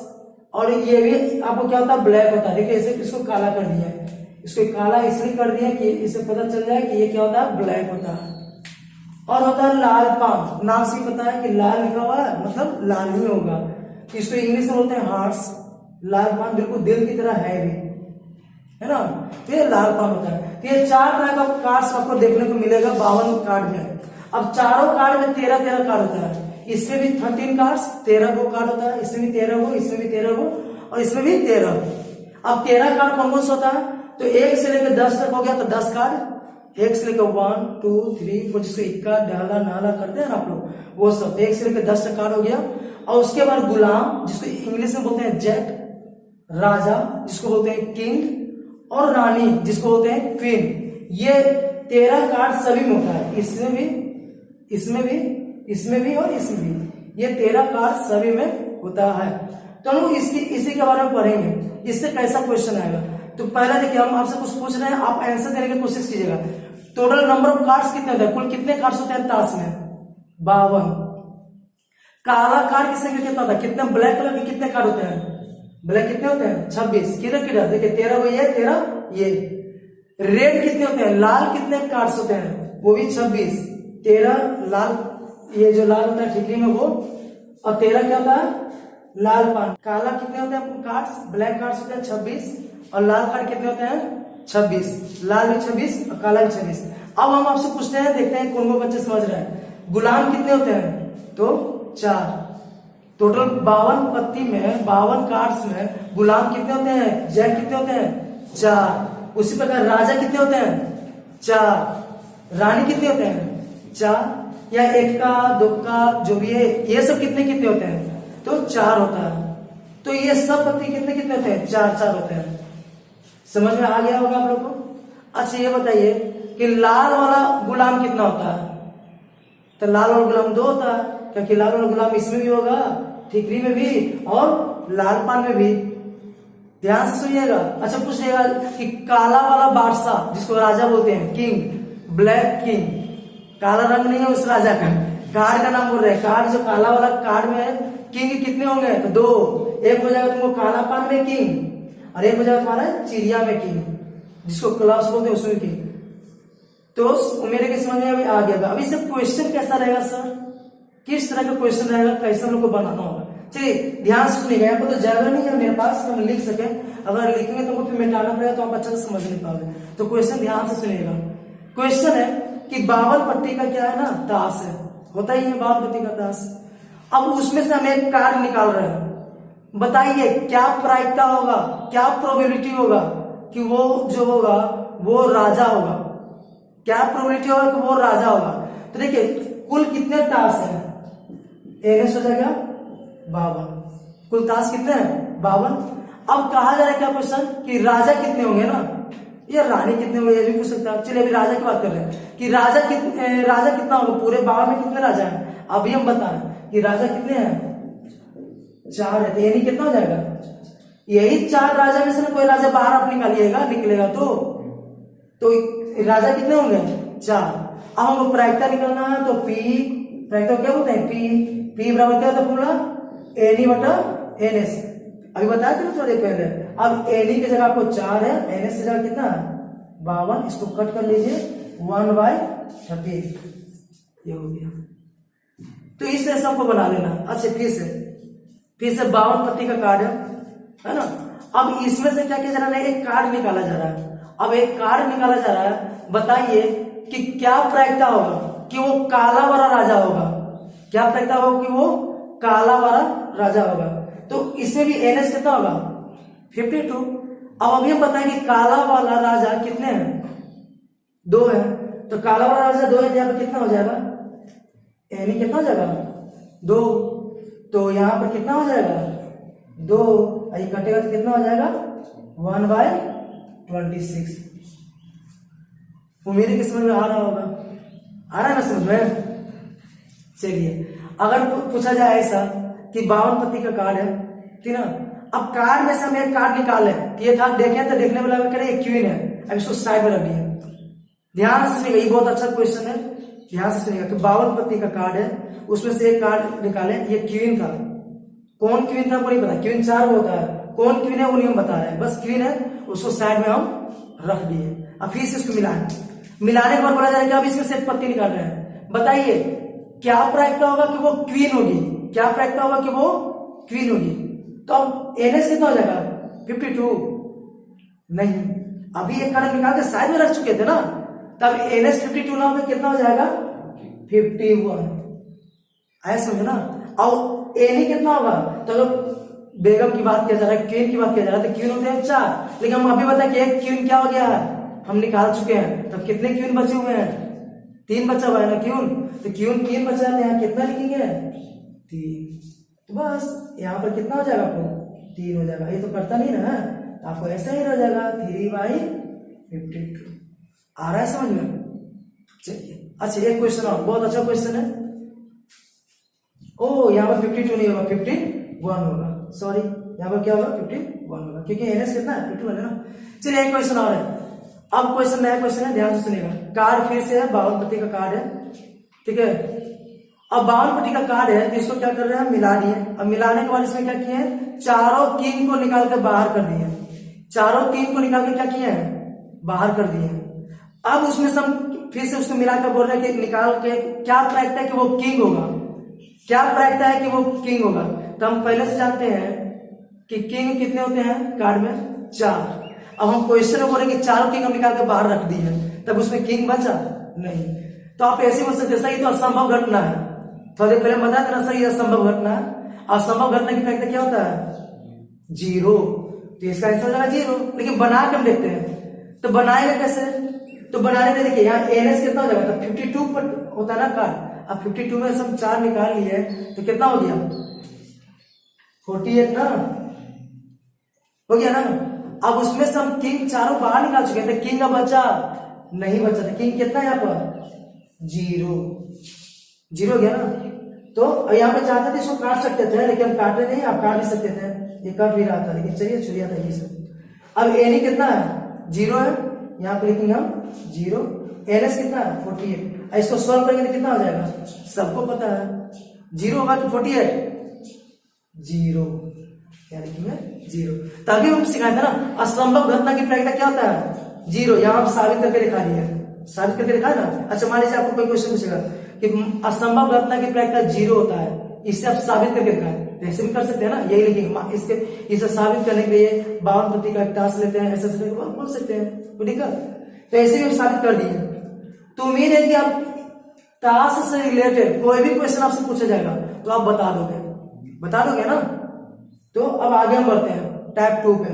और ये भी आपको क्या होता है? ब्लैक होता है। देखिए इसे इसको काला कर दिया है, इसको काला इसलिए कर दिया कि इससे पता चल जाए कि ये क्या होता है? ब्लैक होता है। और होता है लाल पान, नाम से पता है कि लाल लिखा हुआ है मतलब लाल ही होगा। इसको इंग्लिश में बोलते हैं हार्ट्स। लाल पान बिल्कुल दिल की तरह है भी, है ना। तो ये लाल पान होता है। तो ये 4 तरह का कार्ड्स आपको देखने को मिलेगा 52 कार्ड में। अब चारों कार्ड में 13 कार्ड होता है। इसमें भी 13 कार्ड्स, 13 गो कार्ड होता है। इसमें भी 13 गो, इसमें भी 13 गो और इसमें भी 13 गो। अब 13 कार्ड कौन कौन सा होता है? तो 1 से लेकर 10 तक हो गया तो 10 कार्ड। 1 से लेकर 1, 2, 3, 4 जिसको इक्का डाला नाला करते हैं ना आप लोग, वो सब 1 से लेकर 10 तक कार्ड हो गया। और उसके बाद गुलाम जिसको इंग्लिश में बोलते हैं जैक, राजा जिसको बोलते हैं किंग, और रानी जिसको बोलते हैं क्वीन। ये 13 कार्ड सभी में होता है। इसमें भी, इसमें भी, इसमें भी और इसमें भी। ये 13 कार्ड सभी में होता है। तो हम इसी के बारे में पढ़ेंगे, इससे कैसा क्वेश्चन आएगा। तो पहला देखिए, हम आपसे कुछ पूछ रहे हैं, आप आंसर देने की कोशिश कीजिएगा। टोटल नंबर ऑफ कार्ड्स कितने होते हैं? कुल कितने कार्ड्स होते हैं ताश में? 52। काला कार्ड किससे कितना होता है? कितने? ब्लैक कलर के कितने कार्ड होते हैं? ब्लैक कितने होते हैं? 26। किधर देखिए 13 वो ये, 13 ये। रेड कितने होते हैं? लाल कितने कार्ड्स होते हैं? वो भी 26। 13 लाल, ये जो लाल होता है ठीकरी में वो, और 13 क्या होता है? लाल पान। काला कितने होते हैं कार्ड्स? ब्लैक कार्ड्स होते हैं 26 और लाल कार्ड कितने होते हैं? 26। लाल भी 26 और काला भी 26। अब हम आपसे पूछते हैं, देखते हैं कौन कौन बच्चे समझ रहे हैं। गुलाम कितने होते हैं? तो 4। टोटल 52 पत्ती में, 52 कार्ड्स में गुलाम कितने होते हैं? जैक कितने होते हैं? 4। उसी प्रकार राजा कितने होते हैं? 4। रानी कितने होते हैं? 4। या 1 का 2 का जो भी है, ये सब कितने कितने होते हैं? तो 4 होता है। तो ये सब पत्ती कितने कितने होते हैं? 4 होते हैं। समझ में आ गया होगा आप लोग को? अच्छा ये बताइए कि लाल वाला गुलाम कितना होता है? तो लाल वाला गुलाम 2 होता है, क्योंकि लाल वाला गुलाम इसमें भी होगा, ठीकरी में भी और लाल पान में भी। ध्यान से सुनिएगा। अच्छा पूछिएगा कि काला वाला बादशाह, जिसको राजा बोलते हैं, किंग, ब्लैक किंग, काला रंग नहीं है उस राजा का, कार्ड का नाम बोल रहे हैं। कार्ड जो काला वाला कार्ड में किंग कितने होंगे? तो 2। एक हो जाएगा तुमको काला पान में किंग, और एक हो जाएगा तुम्हारा चिड़िया में किंग, जिसको क्लास बोलते हैं उसमें किंग। तो मेरे के समझ में अभी आ गया। अभी से क्वेश्चन कैसा रहेगा सर? किस तरह का क्वेश्चन रहेगा, कैसे हम लोग को बनाना होगा? चलिए ध्यान से सुनिएगा। यहाँ पर तो जगह नहीं है मेरे पास हम लिख सके, अगर लिखेंगे तो फिर मिटाना पड़ेगा, तो आप अच्छा से समझ नहीं पाओगे। तो क्वेश्चन ध्यान से सुनिएगा। क्वेश्चन है कि 52 पत्ती का क्या है ना, ताश है, होता ही है 52 पत्ती का ताश। अब उसमें से हम एक कार्ड निकाल रहे हैं। बताइए क्या प्रायिकता होगा, क्या प्रोबेबिलिटी होगा कि वो जो होगा वो राजा होगा? क्या प्रोबेबिलिटी होगा कि वो राजा होगा? तो देखिए कुल कितने ताश हैं? एनएस हो जाएगा 52। कुल ताश कितने हैं? 52। अब कहा जा रहा है क्या क्वेश्चन कि राजा कितने होंगे ना, या रानी कितने होंगे, ये भी पूछ सकता है। चलिए अभी राजा की बात कर रहे हैं कि राजा कितना होगा? पूरे 52 में कितने राजा हैं? अभी हम बताएं कि राजा कितने हैं? 4 है। तो यानी कितना हो जाएगा? यही 4 राजा में से कोई राजा बाहर आप निकलेगा तो राजा कितने होंगे? 4। अब हमको प्रायिकता निकालना है, तो पी प्रायिकता क्या बोलते हैं? पी बराबर क्या होता है फॉर्मूला? एनी बटा एनएस। अभी बताया था ना थोड़ी देर पहले। अब एनी की जगह आपको 4 है, एनएस की जगह कितना है? 52। इसको कट कर लीजिए, 1/30 ये हो गया। तो इस तरह से आपको बना लेना। अच्छा फिर से 52 पत्ती का कार्ड है ना। अब इसमें से क्या किया जा रहा है? एक कार्ड निकाला जा रहा है। अब एक कार्ड निकाला जा रहा है, बताइए कि क्या प्रायिकता होगा कि वो काला वाला राजा होगा? क्या प्रायिकता होगा कि वो काला वाला राजा होगा? तो इसमें भी एनएस कितना होगा? 52। अब अभी हम बताएं कि काला वाला राजा कितने हैं? 2 है। तो काला वाला राजा 2 है, यहाँ पर कितना हो जाएगा? एनी कितना हो जाएगा? 2। तो यहाँ पर कितना हो जाएगा? 2। ये कटेगा तो कितना हो जाएगा? 1/26। उम्मीद है कि समझ में आ रहा होगा। आ रहा है ना समझ में? चलिए अगर पूछा जाए ऐसा कि 52 पत्ती का कार्ड है, ठीक ना। अब कार्ड में से हम एक कार्ड निकाले, ये था देखें तो देखने वाला कह रहे ये क्वीन है। अब इसको साइड में रख दिया। ध्यान से सुनिएगा, ये बहुत अच्छा क्वेश्चन है। ध्यान से सुनिएगा कि 52 पत्ती का कार्ड है, उसमें से एक कार्ड निकाले, ये क्वीन था। कौन क्वीन था वो नहीं पता, क्वीन 4 होता है, कौन क्वीन है वो नहीं हम बता रहे हैं, बस क्वीन है, उसको साइड में हम रख दिए। अब फिर से इसको मिलाने के बाद बोला जा रहा है कि अब इसमें से एक पत्ती निकाल रहे हैं। बताइए क्या प्रायिकता होगा कि वो क्वीन होगी? क्या प्रायिकता होगा कि वो क्वीन होगी? तो अब एनएस कितना हो जाएगा? 52 नहीं, अभी एक कार्ड निकाल के साइड में रख चुके थे ना, तब एनएस 52 ना होगा, कितना हो जाएगा? 51। ऐसे समझे ना। और एनी कितना होगा? तो बेगम की बात किया जा रहा है, क्वीन की बात किया जा रहा है, तो क्वीन होते हैं 4, लेकिन हम अभी बताए कि एक क्वीन क्या हो गया है, हम निकाल चुके हैं। तब कितने क्वीन बचे हुए हैं? 3 बचा हुआ है ना क्वीन। तो क्वीन 3 बचा है, यहाँ कितना लिखेंगे? 3। तो बस यहाँ पर कितना हो जाएगा आपको? 3 हो जाएगा। ये तो करता नहीं ना, तो आपको ऐसा ही रह जाएगा 3/52। आ रहा है समझ में? चलिए अच्छा एक क्वेश्चन और, बहुत अच्छा क्वेश्चन है। ओ यहाँ पर 52 नहीं होगा, 51 होगा। सॉरी यहाँ पर क्या होगा? 51 होगा, क्योंकि एनएस कितना है? 52 है ना। चलिए एक क्वेश्चन और है। अब क्वेश्चन नया क्वेश्चन है, ध्यान से सुनिएगा। कार्ड फिर से है, 52 पत्ती का कार्ड है, ठीक है। अब 52 पत्ती का कार्ड है, तो इसको क्या कर रहे हैं? मिला दिए। अब मिलाने के बाद इसमें क्या किए हैं? चारों किंग को निकाल कर बाहर कर दिए। चारों किंग को निकाल के क्या किए हैं? बाहर कर दिए। अब उसमें से हम फिर से उसको मिलाकर बोल रहे हैं कि निकाल के क्या प्रायिकता है कि वो किंग होगा? क्या प्रायिकता है कि वो किंग होगा? तो हम पहले से जानते हैं कि किंग कितने होते हैं कार्ड में? 4। अब हम क्वेश्चन में बोले कि चारों किंग हम निकाल के बाहर रख दिए, तब उसमें किंग बचा नहीं। तो आप ऐसे बोल सकते सर ये तो असंभव घटना है, थोड़ी देर पहले बताया था ना सर ये असंभव घटना है। असंभव घटना की प्रायिकता क्या होता है? 0। तो इसका आंसर हो जाएगा 0। लेकिन बना के हम देखते हैं, तो बनाएगा कैसे? तो बनाने में देखिए यहाँ NS कितना हो जाएगा? तो 52 पर होता है ना काट। अब 52 में से हम 4 निकाल लिए तो कितना हो गया? 48 ना, हो गया ना। अब उसमें से हम किंग चारों बाहर निकाल चुके थे, किंग अब बचा नहीं बचा था। किंग कितना है यहाँ पर? 0 हो गया ना। तो यहाँ पे चाहते थे इसको काट सकते थे, लेकिन हम काटे नहीं, आप काट भी सकते थे, ये कट भी रहा था, लेकिन चलिए छुड़िया था ये सब। अब एनी कितना है? 0 है, यहाँ पे लिखेंगे हम 0। NS कितना है? 48। इसको सॉल्व करेंगे तो कितना हो जाएगा? सबको पता है 0 होगा तो 48 0, क्या लिखेंगे? 0। तभी हम सिखाए थे ना असंभव घटना की प्रायिकता क्या होता है? 0। यहाँ आप साबित करके दिखा दिए, साबित करके दिखाया ना। अच्छा मान लीजिए आपको कोई क्वेश्चन पूछेगा कि असंभव घटना की प्रायिकता 0 होता है, इससे आप साबित करके दिखाएं, ऐसे भी कर सकते हैं ना, यही लिखेंगे। इसके इसे साबित करने के लिए 52 प्रति का टास्क लेते हैं, ऐसे बोल सकते हैं, ठीक है। तो ऐसे भी हम साबित कर दिए। तो उम्मीद है कि आप टास्क से रिलेटेड कोई भी क्वेश्चन आपसे पूछा जाएगा तो आप बता दोगे ना। तो अब आगे हम बढ़ते हैं टाइप 2 पे।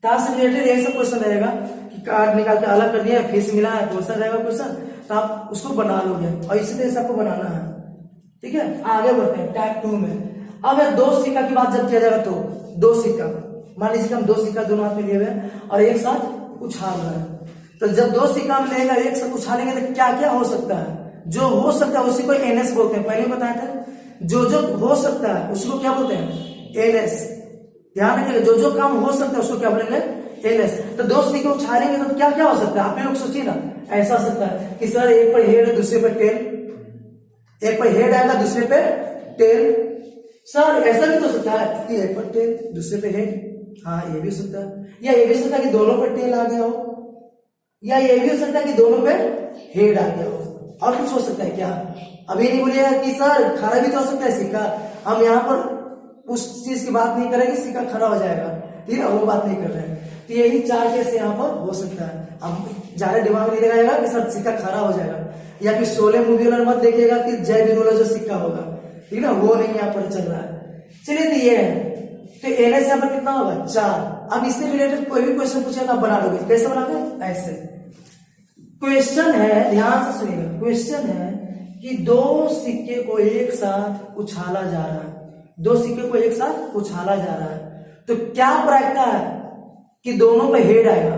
टास्क से रिलेटेड यही सब क्वेश्चन रहेगा कि कार्ड निकाल के अलग कर दिया, फिर से मिला है, क्वेश्चन रहेगा क्वेश्चन, तो आप उसको बना लोगे और इसी तरह से आपको बनाना है, ठीक है। आगे बढ़ते हैं टाइप 2 में। अब 2 सिक्का की बात जब किया जाएगा तो 2 सिक्का, मान लीजिए कि हम 2 सिक्का दोनों हाथ में लिए हुए और एक साथ उछाल रहे हैं। तो जब 2 सिक्का हम लेगा एक साथ उछालेंगे तो क्या क्या हो सकता है? जो हो सकता है उसी को NS बोलते हैं, पहले बताया था। जो हो सकता है उसको क्या बोलते हैं? NS। ध्यान रखिएगा, जो काम हो सकता है उसको क्या बोलेंगे? NS। तो 2 सिक्के उछालेंगे तो क्या क्या हो सकता है? आप लोग सोचिए ना, ऐसा हो सकता है कि सर एक पर हेड दूसरे पर टेल, एक पर हेड आएगा दूसरे पे टेल। सर ऐसा भी तो सकता है कि एक पर टेल दूसरे पे हेड, हाँ ये भी हो सकता है। या ये भी हो सकता है कि दोनों पर टेल आ गया हो, या ये भी हो सकता है कि दोनों पे हेड आ गया हो। और कुछ हो सकता है क्या? अभी नहीं बोलिएगा कि सर खड़ा भी तो हो सकता है सिक्का। हम यहाँ पर उस चीज की बात नहीं करेंगे सिक्का खड़ा हो जाएगा, ठीक है, वो बात नहीं कर रहे हैं। तो यही 4 केस यहाँ पर हो सकता है। अब ज्यादा दिमाग नहीं लगाएगा कि सर सिक्का खड़ा हो जाएगा, या फिर 16 मूवी वाला मत देखिएगा कि जय वीर वाला जो सिक्का होगा, ठीक है ना, वो नहीं यहाँ पर चल रहा है। चलिए तो ये है, तो NS यहाँ पर कितना होगा? 4। अब इससे रिलेटेड कोई भी क्वेश्चन पूछेगा आप बना लोगे। कैसे बनाओगे? ऐसे। क्वेश्चन है, ध्यान से सुनिएगा, क्वेश्चन है कि 2 सिक्के को एक साथ उछाला जा रहा है, 2 सिक्के को एक साथ उछाला जा रहा है, तो क्या प्रायिकता है कि दोनों पर हेड आएगा?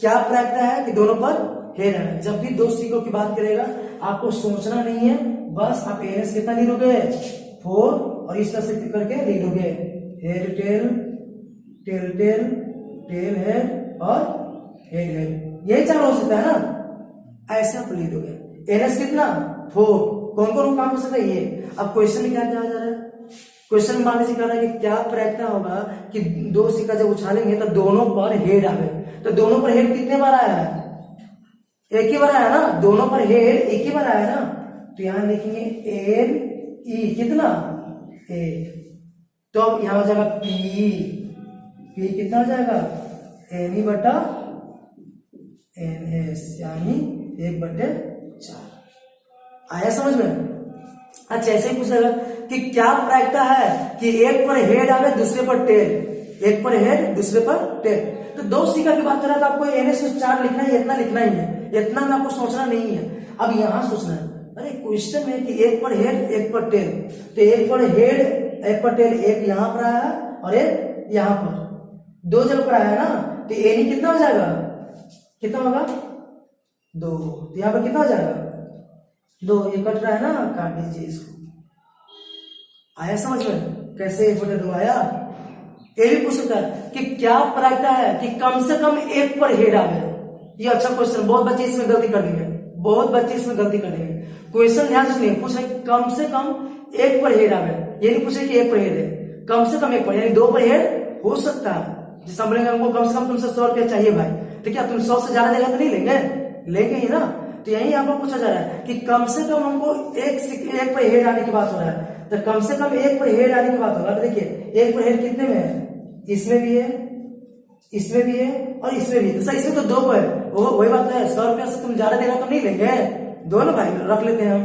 क्या प्रायिकता है कि दोनों पर हेड आएगा? जब भी 2 सिक्कों की बात करेगा आपको सोचना नहीं है, बस आप NS कितना लिखोगे? 4, और इस तरह से करके लिखोगे head tail, tail tail, tail head और हेड हेड, यही 4 हो सकता है ना। ऐसे आप लिख दोगे। NS कितना? 4। कौन कौन काम हो सकता है ये? अब क्वेश्चन में क्या क्या आ जा रहा है? क्वेश्चन में मान लीजिए कह रहा है कि क्या प्रायिकता होगा कि 2 सिक्का जब उछालेंगे तो दोनों पर हेड आवे। तो दोनों पर हेड कितने बार आया है? एक ही बार आया ना, दोनों पर हेड एक ही बार आया ना। तो यहां लिखेंगे NE कितना? 1। तो अब यहां हो जाएगा P कितना हो जाएगा? NE बटा NS, यानी 1/4। आया समझ में? अच्छा ऐसे ही पूछेगा कि क्या प्रायिकता है कि एक पर हेड आवे दूसरे पर टेल, एक पर हेड दूसरे पर टेल। तो 2 सिक्का की बात कर रहा था, आपको NS 4 लिखना है, इतना लिखना ही है, इतना में आपको सोचना नहीं है। अब यहां सोचना है, अरे क्वेश्चन में कि एक पर हेड एक पर टेल, तो एक पर हेड एक पर टेल, एक यहां पर आया है और एक यहां पर, 2 जगह पर आया है ना। तो NE कितना हो जाएगा? कितना होगा? 2। तो यहां पर कितना हो जाएगा? 2। ये कट रहा है ना, काट दीजिए इसको। आया समझ में? कैसे 1/2 आया? ये भी पूछ सकता है कि क्या प्रायिकता है कि कम से कम एक पर हेड आवे। ये अच्छा क्वेश्चन, बहुत बच्चे इसमें गलती कर देंगे, बहुत बच्चे इसमें गलती कर देंगे। क्वेश्चन ध्यान से सुनिए, पूछे कम से कम एक पर हेड आवे, ये नहीं पूछे कि एक पर हेड है, कम से कम एक पर, यानी 2 पर हेड हो सकता है। जिस बोलेंगे हमको कम से कम तुमसे 100 रुपया चाहिए भाई, तो क्या तुम 100 से ज्यादा देगा तो नहीं लेंगे? लेंगे ही ना। तो यही आपको पूछा जा रहा है कि कम से कम हमको एक पर हेड आने की बात हो रहा है, तो कम से कम एक पर हेड आने की बात होगा। तो देखिए एक पर हेड कितने में है? इसमें भी है, इसमें भी है और इसमें भी, तो इसमें तो दो को है, वो वही बात है, 100 रुपया से तुम ज्यादा देगा तो नहीं लेंगे, दोनों भाई रख लेते हैं हम।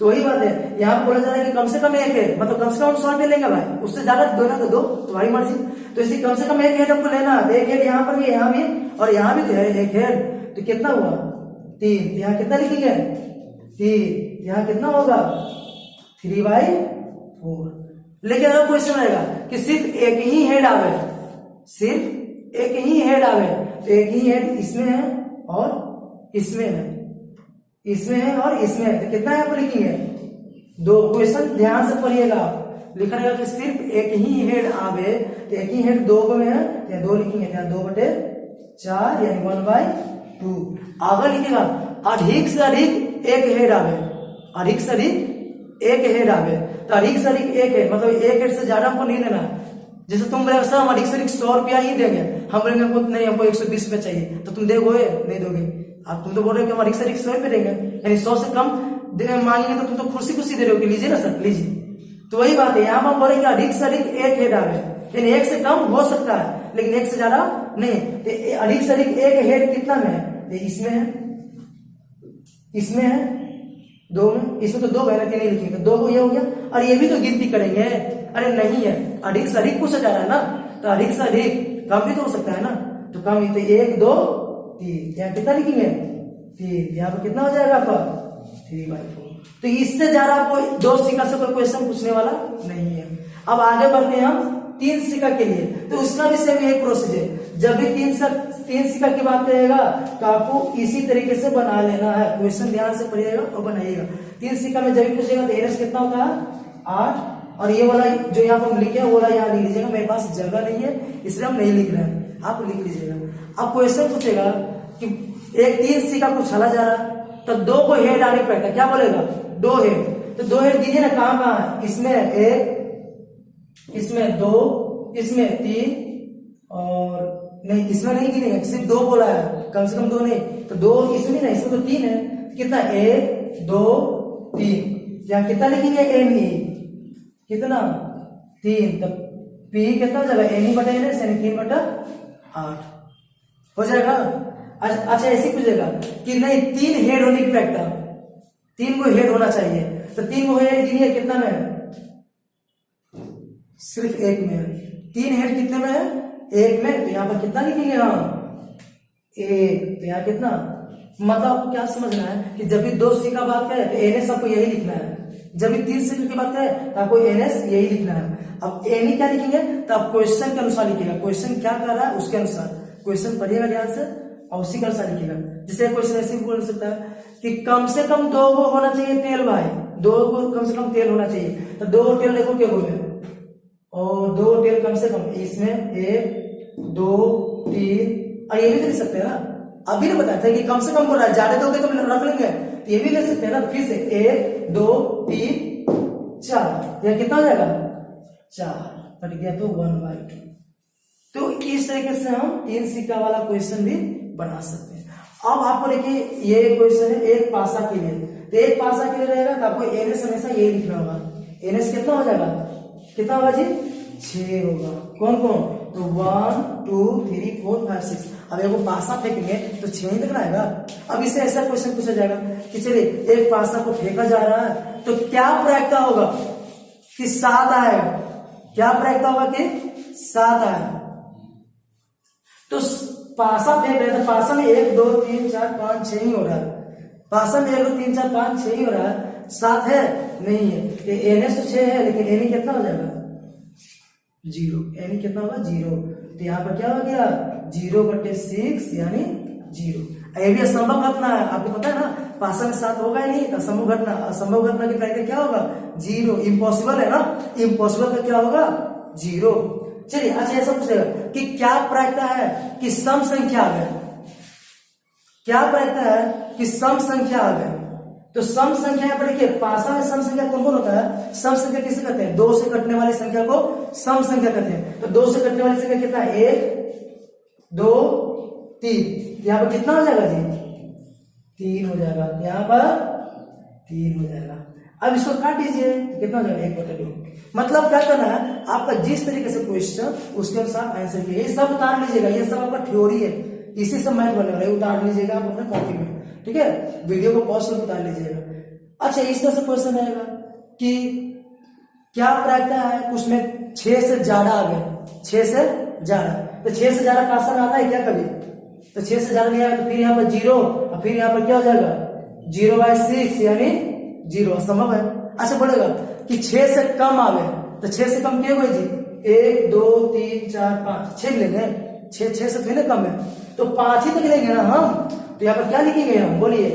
तो वही बात है, यहाँ बोला जा रहा है कि कम से कम एक है, मतलब कम से कम 100 रुपया लेंगे भाई, उससे ज्यादा दो ना तो दो, तुम्हारी मर्जी। तो इसी कम से कम एक हेड हमको लेना, एक हेड यहाँ पर भी, यहाँ भी और यहाँ भी तो है एक हेड, तो कितना हुआ 3, यहाँ कितना लिखेंगे 3, यहाँ कितना होगा 3/4। लेकिन अगर क्वेश्चन आएगा कि सिर्फ एक ही हेड आवे, सिर्फ एक ही हेड आवे, तो एक ही हेड इसमें है और इसमें है, इसमें है और इसमें है, तो कितना यहाँ पर लिखेंगे 2। क्वेश्चन ध्यान से पढ़िएगा, लिखा रहेगा कि सिर्फ एक ही हेड आवे, तो एक ही हेड 2 में है, या 2 लिखेंगे, यहाँ 2/4 यानी 1/2। आगे लिखेगा अधिक से अधिक एक हेड आवे, अधिक से अधिक एक हेड आवे, तो अधिक से अधिक एक हेड मतलब एक हेड से ज्यादा हमको नहीं लेना। जैसे तुम बोले सर हम अधिक से अधिक 100 रुपया ही देंगे, हम बोलेंगे हमको नहीं, हमको 120 रुपया चाहिए, तो तुम दोगे नहीं दोगे, अब तुम तो बोल रहे हो कि हम अधिक से अधिक 100 रुपये देंगे, यानी 100 से कम मांगेंगे तो तुम तो खुशी खुशी दे रहे हो कि लीजिए ना सर लीजिए। तो वही बात है, यहाँ पर बोले कि अधिक से अधिक एक हेड आवे, यानी एक से कम हो सकता है लेकिन एक से ज्यादा नहीं। तो अधिक से अधिक एक हेड कितना में है, इसमें है, इसमें है 2 में, इसमें तो 2 है ना, 3 नहीं लिखेंगे, तो 2 को ये हो गया, और ये भी तो गिनती करेंगे, अरे नहीं है, अधिक से अधिक पूछा जा रहा है ना, तो अधिक से अधिक कम भी तो हो सकता है ना, तो कम ही, तो 1 2 3, यहाँ कितना लिखेंगे 3, यहाँ पर कितना हो जाएगा आपका 3/4। तो इससे ज्यादा आपको 2 सिक्का से कोई क्वेश्चन पूछने वाला नहीं है। अब आगे बढ़ते हैं हम 3 सिक्का के लिए, तो उसका भी सेम यही प्रोसीजर, जब भी 3 सिक्का की बात करेगा तो आपको इसी तरीके से बना लेना है, क्वेश्चन ध्यान से पढ़िएगा और बनाइएगा। 3 सिक्का में जब भी पूछेगा तो एनएस कितना होता है 8, और ये वाला जो यहाँ पर लिखे वो वाला यहाँ लिख लीजिएगा, मेरे पास जगह नहीं है इसलिए हम नहीं लिख रहे हैं, आप लिख लीजिएगा। अब क्वेश्चन पूछेगा कि एक 3 सिक्का को छला जा रहा है, तो 2 को हेड आने पड़ता, क्या बोलेगा 2 हेड, तो 2 हेड कीजिए ना, कहाँ कहाँ, इसमें 1, इसमें 2, इसमें 3, और नहीं इसमें नहीं गिनेंगे, सिर्फ 2 बोला है, कम से कम 2 नहीं, तो 2 इसमें नहीं, इसमें तो 3 है, कितना 1 2 3, यहाँ कितना लिखेंगे एन ई, कितना 3, तब पी कितना हो जाएगा एन ई बटा एन एस, यानी 3/8 हो जाएगा। अच्छा ऐसे पूछेगा कि नहीं 3 हेड होने की फैक्टर, 3 को हेड होना चाहिए, तो 3 को हेड गिनिए कितना में है, सिर्फ 1 में है, 3 हेड कितने में है 1 में, तो यहाँ पर कितना लिखेंगे हम 1, तो यहाँ कितना, मतलब आपको क्या समझना है कि जब भी 2 सिक्का बात करें तो एनएस आपको यही लिखना है, जब भी 3 सिक्का की बात करें तो आपको एनएस यही लिखना है। अब एनी क्या लिखेंगे, तो आप क्वेश्चन के अनुसार लिखिएगा, क्वेश्चन क्या कर रहा है उसके अनुसार, क्वेश्चन पढ़िएगा ध्यान से और उसी के अनुसार लिखिएगा। जैसे क्वेश्चन ऐसे भी बोल सकता है कि कम से कम 2 को होना चाहिए तेल भाई, 2 को कम से कम तेल होना चाहिए, तो 2 तेल देखो क्या बोले, और 2 तेल कम से कम, इसमें 1 2 3, और ये भी तो लिख सकते हैं ना, अभी ना बताया था कि कम से कम बोल रहा है, ज्यादा दोगे तो रख लेंगे, तो ये भी ले सकते हैं ना, फिर से 1 2 3 4, यह कितना हो जाएगा 4, कट गया तो 1/2। तो इस तरीके से हम 3 सिक्का वाला क्वेश्चन भी बना सकते हैं। अब आपको देखिए ये क्वेश्चन है एक पासा के लिए, तो एक पासा के लिए रहेगा तो आपको एनएस हमेशा यही लिखना होगा, एनएस कितना हो जाएगा, कितना होगा जी 6 होगा, कौन कौन, तो 1 2 3 4 5 6, अब एक पासा फेंकेंगे तो 6 ही तक आएगा। अब इससे ऐसा क्वेश्चन पूछा जाएगा कि चलिए एक पासा को फेंका जा रहा है तो क्या प्रायिकता होगा कि 7 आएगा, क्या प्रायिकता होगा कि 7 आएगा। तो पासा फेंक रहे, तो पासा में 1 2 3 4 5 6 ही हो रहा है, पासा में 1 2 3 4 5 6 ही हो रहा है, 7 है नहीं है, ये एनएस तो 6 है लेकिन एनी कितना हो जाएगा 0, एनी कितना होगा 0, तो यहाँ पर क्या हो गया 0/6 यानी 0। ये भी असंभव घटना है, आपको पता है ना, पासा में 7 होगा ही नहीं, तो असंभव घटना, असंभव घटना की प्रायिकता क्या होगा 0, इम्पॉसिबल है ना, इम्पॉसिबल का क्या होगा 0। चलिए अच्छा ऐसा पूछेगा कि क्या प्रायिकता है कि सम संख्या आ गए, क्या प्रायिकता है कि सम संख्या आ गए, तो सम संख्या यहाँ पर देखिए पासा में सम संख्या कौन कौन होता है, सम संख्या किसे कहते हैं, 2 से कटने वाली संख्या को सम संख्या कहते हैं। तो 2 से कटने वाली संख्या कितना है 1 2 3, यहाँ पर कितना हो जाएगा जी 3 हो जाएगा, यहाँ पर 3 हो जाएगा। अब इसको काट दीजिए, कितना हो जाएगा 1/2। मतलब क्या करना है आपका, जिस तरीके से क्वेश्चन उसके अनुसार आंसर किया। ये सब उतार लीजिएगा, ये सब आपका थ्योरी है, इसी से मैथ बनने वाला है, उतार लीजिएगा आप अपने कॉपी में, ठीक है। वीडियो को पॉज करके उतार लीजिएगा। अच्छा, इस तरह से क्वेश्चन आएगा कि क्या प्रायिकता है, उसमें 6 से ज्यादा आ गए, 6 से ज्यादा, तो 6 से ज्यादा क्वेश्चन आता है क्या कभी? तो 6 से ज्यादा नहीं आया तो फिर यहाँ पर 0 और फिर यहाँ पर क्या हो जाएगा 0/6 यानी 0, असंभव है। अच्छा बोलेगा कि 6 से कम आ गए, तो 6 से कम क्या हुए जी? 1 2 3 4 5 6 लेंगे, 6 से थोड़ी कम है, तो 5 ही तक लेंगे ना हम। तो यहाँ पर क्या लिखेंगे हम, बोलिए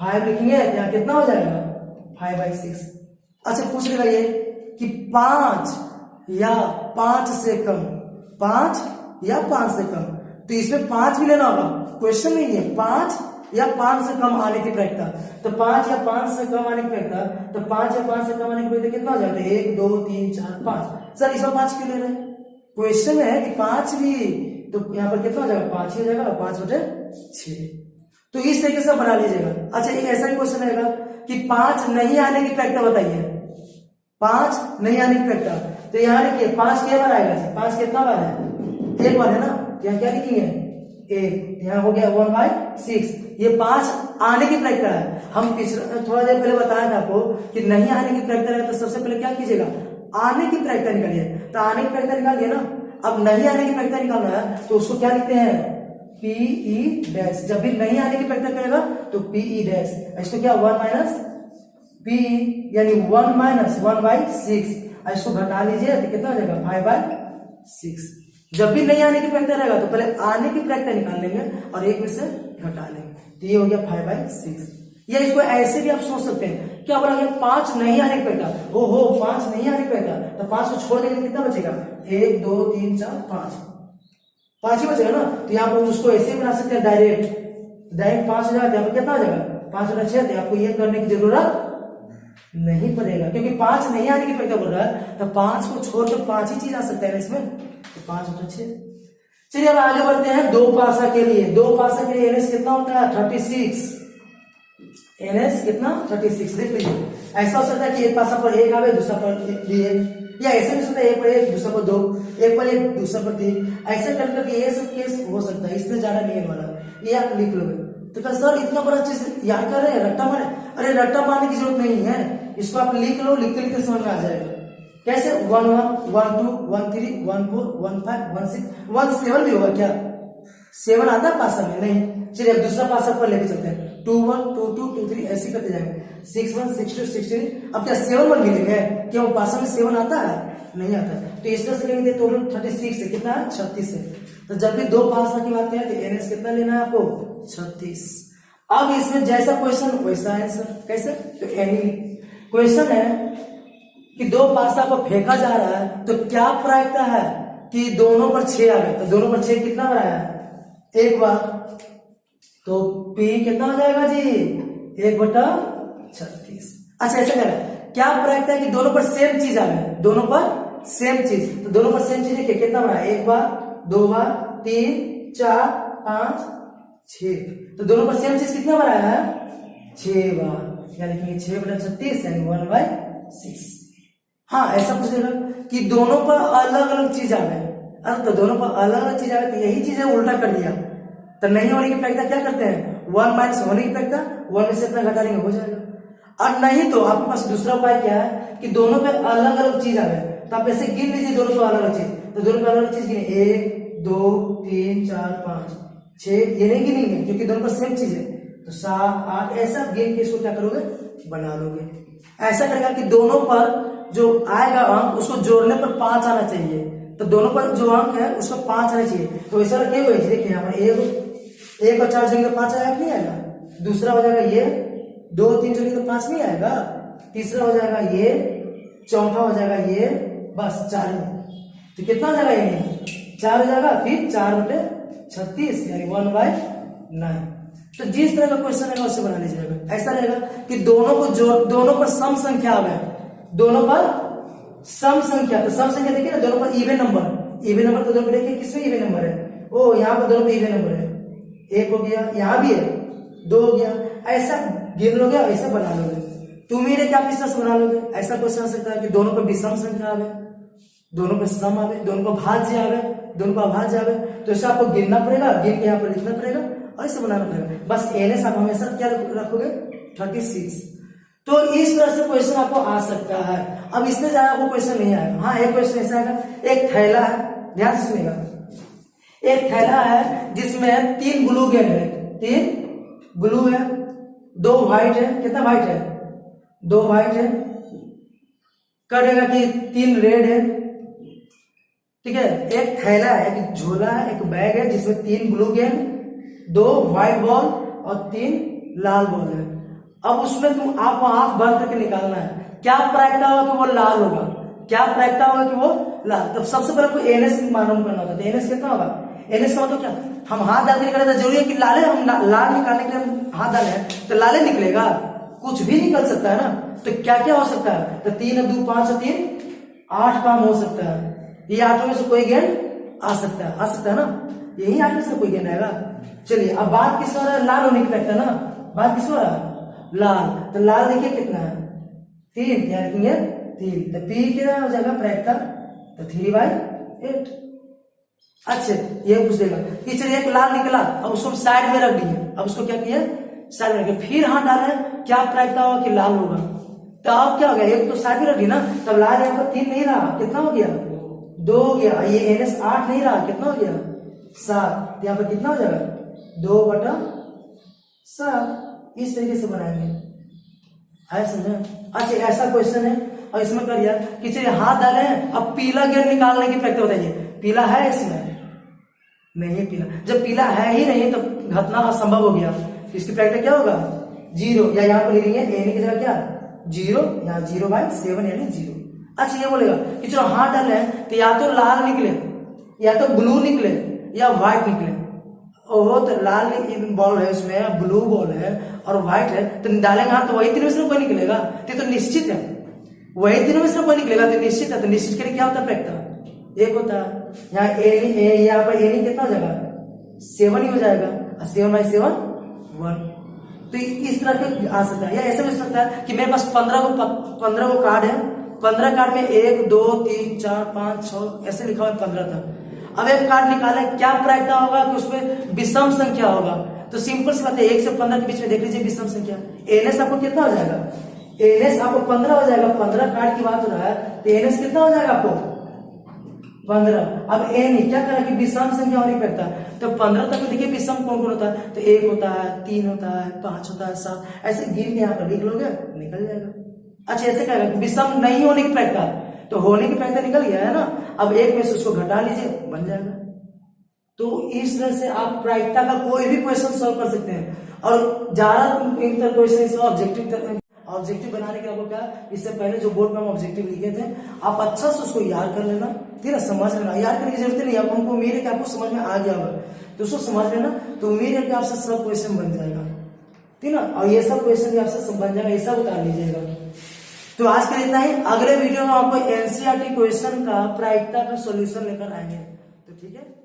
5 लिखेंगे, यहाँ कितना हो जाएगा 5/6। अच्छा पूछ लेगा ये कि 5 या 5 से कम, 5 या 5 से कम, तो इसमें 5 भी लेना होगा, क्वेश्चन नहीं है 5 या 5 से कम आने की प्रायिकता। तो 5 या 5 से कम आने की प्रायिकता, तो 5 या 5 से कम आने की प्रायिकता कितना हो जाता है 1 2 3 4 5। सर इसमें 5 क्यों ले रहे हैं, क्वेश्चन में है कि 5 भी, तो यहाँ पर कितना हो जाएगा 5 ही हो जाएगा, 5/6। तो इस तरीके से बना लीजिएगा। अच्छा एक ऐसा भी क्वेश्चन रहेगा कि 5 नहीं आने की प्रायिकता बताइए, 5 नहीं आने की प्रायिकता, तो यहाँ लिखिए 5 क्या बार आएगा जी? 5 कितना बार है? 1 बार है ना, यहाँ क्या लिखेंगे 1, यहाँ हो गया 1/6। ये 5 आने की प्रायिकता है। हम थोड़ा देर पहले बताया था आपको कि नहीं आने की प्रायिकता है, तो सबसे पहले क्या कीजिएगा आने की प्रायिकता निकालिए। तो आने की प्रायिकता निकालिए ना, अब नहीं आने की प्रायिकता निकालना है तो उसको क्या लिखते हैं PE'। जब भी नहीं आने की प्रायिकता करेगा तो PE', इसको क्या 1 - PE यानी 1 - 1/6, इसको घटा लीजिए तो कितना हो जाएगा 5/6। जब भी नहीं आने की प्रायिकता रहेगा तो पहले आने की प्रायिकता निकाल लेंगे और एक में से घटा लेंगे, तो ये हो गया 5/6। या इसको ऐसे भी आप सोच सकते हैं, क्या बोला गया 5 नहीं आने की प्रायिकता, ओहो 5 नहीं आने की प्रायिकता, तो 5 को छोड़ देंगे कितना बचेगा 1 2 3 4 5 ही बचेगा ना। तो यहाँ पर उसको ऐसे बना सकते हैं डायरेक्ट 5 हो जाएगा, यहाँ पर कितना हो जाएगा 5/6। आपको ये करने की जरूरत नहीं पड़ेगा, क्योंकि 5 नहीं आने की प्रायिकता बोल रहा है, तो 5 को छोड़कर 5 ही चीज आ सकता है ना इसमें, तो 5/6। चलिए अब आगे बढ़ते हैं दो पासा के लिए। दो पासा के लिए NH कितना होता है 36, NH कितना 36। देख लीजिए ऐसा हो सकता है कि एक पासा पर 1 आवे, दूसरा पर 1, या ऐसे भी सकता है 1 पर 1 दूसरा पर 2, 1 पर 1 दूसरा पर 3, ऐसे करके ये सब केस हो सकता है, इससे ज्यादा नहीं वाला, ये आप लिख लोगे। तो क्या सर इतना बड़ा चीज याद कर रहे हैं, रट्टा मारे? अरे रट्टा मारने की जरूरत नहीं है, इसको आप लिख लो, लिखते लिखते समझ में आ जाएगा। कैसे 1 1 1 2 1 3 1 4 1 5 1 6 1 7 भी होगा क्या? 7 आता है पासा में? नहीं। चलिए अब दूसरा पासा पर लेके चलते हैं, 2 1 2 2 2 3 ऐसे करते जाएंगे, 6 1 6 2 6 3। अब क्या 7 1 मिलेंगे क्या? वो पासा में 7 आता है? नहीं आता है। तो इस तरह से लेंगे टोटल 36 है, कितना है 36 है। तो जब भी दो पासा की बात करें तो NH कितना लेना है आपको 36। अब इसमें जैसा क्वेश्चन वैसा आंसर। कैसे? तो एनी क्वेश्चन है कि दो पासा को फेंका जा रहा है, तो क्या प्रायिकता है कि दोनों पर 6 आ गए? तो दोनों पर 6 कितना बार आया? एक बार। तो P कितना हो जाएगा जी 1/36। अच्छा ऐसा करें, क्या प्रायिकता है कि दोनों पर सेम चीज आ गए? दोनों पर सेम चीज, तो दोनों पर सेम चीज है कितना बार? एक बार, 2 बार, 3 4 5 6। तो दोनों पर सेम चीज कितना बार आया है? 6 बार, यानी कि 6/36 यानी 1/6। हाँ ऐसा पूछ लेगा कि दोनों पर अलग अलग चीज आ गए, अरे तो दोनों पर अलग अलग चीज आ गए, तो यही चीज है उल्टा कर दिया। तो नहीं होने की प्रायिकता क्या करते हैं 1 - होने की प्रायिकता 1 में से इतना घटा लेंगे, हो जाएगा। और नहीं तो आपके पास दूसरा उपाय क्या है कि दोनों पे अलग अलग चीज आ गए, तो आप ऐसे गिन लीजिए दोनों पे अलग अलग चीज। तो दोनों पे अलग अलग चीज गिने 1 2 3 4 5 6, ये नहीं गिनेंगे क्योंकि दोनों पर सेम चीज है। तो 7 8 ऐसा गिन के इसको क्या करोगे बना लोगे। ऐसा करेगा कि दोनों पर जो आएगा अंक उसको जोड़ने पर 5 आना चाहिए, तो दोनों पर जो अंक है उसको 5 आना चाहिए। तो ऐसा रखे हुए देखिए यहाँ पर 1 और 4 जोड़ेंगे तो 5 आएगा कि नहीं आएगा? दूसरा हो जाएगा ये 2 3 जोड़ेंगे तो 5 नहीं आएगा, तीसरा हो जाएगा ये, चौथा हो जाएगा ये, बस 4 में। तो कितना हो जाएगा ये 4 हो जाएगा, फिर 4/36 यानी 1/9। तो जिस तरह का क्वेश्चन है उससे बना लीजिएगा। ऐसा रहेगा कि दोनों को दोनों पर सम संख्या आ गए, दोनों पर सम संख्या। तो सम संख्या देखिए ना, दोनों पर इवन नंबर, इवन नंबर तो दोनों देखिए किसमें इवन नंबर है? ओ यहाँ पर दोनों पर इवन नंबर है, 1 हो गया, यहाँ भी है 2 हो गया, ऐसा गिन लोगे ऐसा बना लोगे। तुम ही क्या किस तरह से बना लोगे? ऐसा क्वेश्चन आ सकता है कि दोनों को विषम संख्या आवे, दोनों को सम आवे, दोनों को भाज्य आवे, दोनों को अभाज्य आवे, तो इसे आपको गिनना पड़ेगा, गिन के यहाँ पर लिखना पड़ेगा और इसे बनाना पड़ेगा। बस एनएस आप हमेशा क्या रखोगे? 36। तो इस तरह से क्वेश्चन आपको आ सकता है। अब इसमें ज्यादा आपको क्वेश्चन नहीं आएगा। हाँ, एक क्वेश्चन ऐसा आएगा, एक थैला है, ध्यान से सुनिएगा, एक थैला है जिसमें 3 ग्लू गेन है, 3 ग्लू है, 2 व्हाइट है, कितना व्हाइट है? 2 व्हाइट है, करेगा कि 3 रेड है, ठीक है। एक थैला है, एक झोला है, एक बैग है जिसमें 3 ब्लू गेम, 2 व्हाइट बॉल और 3 लाल बॉल है। अब उसमें तुम आपको आंख बंद करके निकालना है, क्या प्रायिकता होगा कि वो लाल होगा, क्या प्रायिकता होगा कि वो लाल। तब सबसे पहले आपको एनएस मालूम करना होता है। एनएस कितना होगा? एनएस का मतलब क्या? हम हाथ डाल के निकाले, जरूरी है कि लाले, हम लाल निकालने के लिए हम हाथ डाले हैं तो लाले निकलेगा? कुछ भी निकल सकता है ना। तो क्या क्या हो सकता है? तो 3 2 5 3 8 काम हो सकता है। ये 8 में से कोई गेंद आ सकता है, आ सकता है ना, यही 8 में से कोई गेंद आएगा। चलिए अब बात किस हो रहा है? लाल होने की प्रायिकता ना, बात किस हो रहा है? लाल। तो लाल देखिए कितना है? 3, यानी लिखेंगे 3, तो पी क्या हो जाएगा प्रायिकता? तो 3/8। अच्छा, ये पूछ देगा कि चलिए एक लाल निकला, अब उसको साइड में रख दिए, अब उसको क्या किया? साइड में रखे, फिर हाथ डाले, क्या प्रायिकता होगा कि लाल होगा? तो अब क्या हो गया? एक तो साइड में रख दी ना, तब लाल यहाँ पर 3 नहीं रहा, कितना हो गया? 2 हो गया। ये एनएस 8 नहीं रहा, कितना हो गया? 7। यहाँ पर कितना हो जाएगा? 2/7। इस तरीके से बनाएंगे, है समझे? अच्छा, ऐसा क्वेश्चन है और इसमें करिए कि चलिए हाथ डाले हैं, अब पीला गेंद निकालने की प्रायिकता बताइए। पीला है इसमें? नहीं है पीला। जब पीला है ही नहीं तो घटना असंभव हो गया, इसकी प्रायिकता क्या होगा? 0, या यहाँ पर ले लेंगे एन की जगह क्या? 0, यहाँ 0/7 यानी 0। अच्छा, ये बोलेगा कि चलो हाथ डाले हैं तो या तो लाल निकले, या तो ब्लू निकले, या व्हाइट निकले। ओहो, तो लाल बॉल है, उसमें ब्लू बॉल है और व्हाइट है, तो डालेंगे हाथ तो वही 3 में से कोई निकलेगा। तो निश्चित है वही 3 में से कोई निकलेगा, तो निश्चित है। तो निश्चित के लिए क्या होता है? प्रायिकता 1 होता है। यहाँ यहाँ पर एनी कितना हो जाएगा? 7 ही हो जाएगा, और 7/7 1। तो इस तरह के आ सकता है। या ऐसे भी सकता है कि मेरे पास 15 को कार्ड है, 15 कार्ड में 1 2 3 4 5 6 ऐसे लिखा हुआ है 15 तक। अब एक कार्ड निकाले, क्या प्रायिकता होगा कि उसमें विषम संख्या होगा? तो सिंपल सी बात है, 1 से 15 के बीच में देख लीजिए विषम संख्या। एनएस आपको कितना हो जाएगा? एनएस आपको 15 हो जाएगा। 15 कार्ड की बात हो रहा है तो एनएस कितना हो जाएगा आपको? 15। अब एन क्या करा कि विषम संख्या होने प्रायिकता, तो 15 तक में देखिए विषम कौन कौन होता है? तो 1 होता है, 3 होता है, 5 होता है, 7, ऐसे गिन के यहाँ पर लिख लोगे, निकल जाएगा। अच्छा, ऐसे कहेगा विषम नहीं होने की प्रायिकता, तो होने की प्रायिकता निकल गया है ना। अब 1 में से उसको घटा लीजिए, बन जाएगा। तो इस तरह से आप प्रायिकता का कोई भी क्वेश्चन सॉल्व कर सकते हैं। और ज्यादा क्वेश्चन ऑब्जेक्टिव बनाने के आपको क्या, इससे पहले जो बोर्ड में हम ऑब्जेक्टिव लिखे थे, आप अच्छा से उसको याद कर लेना, ठीक है, समझ लेना। याद करने की जरूरत नहीं है, हमको उम्मीद है कि आपको समझ में आ गया होगा, तो उसको समझ लेना। तो उम्मीद है कि आपसे सब क्वेश्चन बन जाएगा, ठीक है ना। और ये सब क्वेश्चन भी आपसे बन जाएगा, ये सब उतार लीजिएगा। तो आज के लिए इतना ही। अगले वीडियो में आपको एनसीईआरटी क्वेश्चन का प्रायिकता का सॉल्यूशन लेकर आएंगे, तो ठीक है।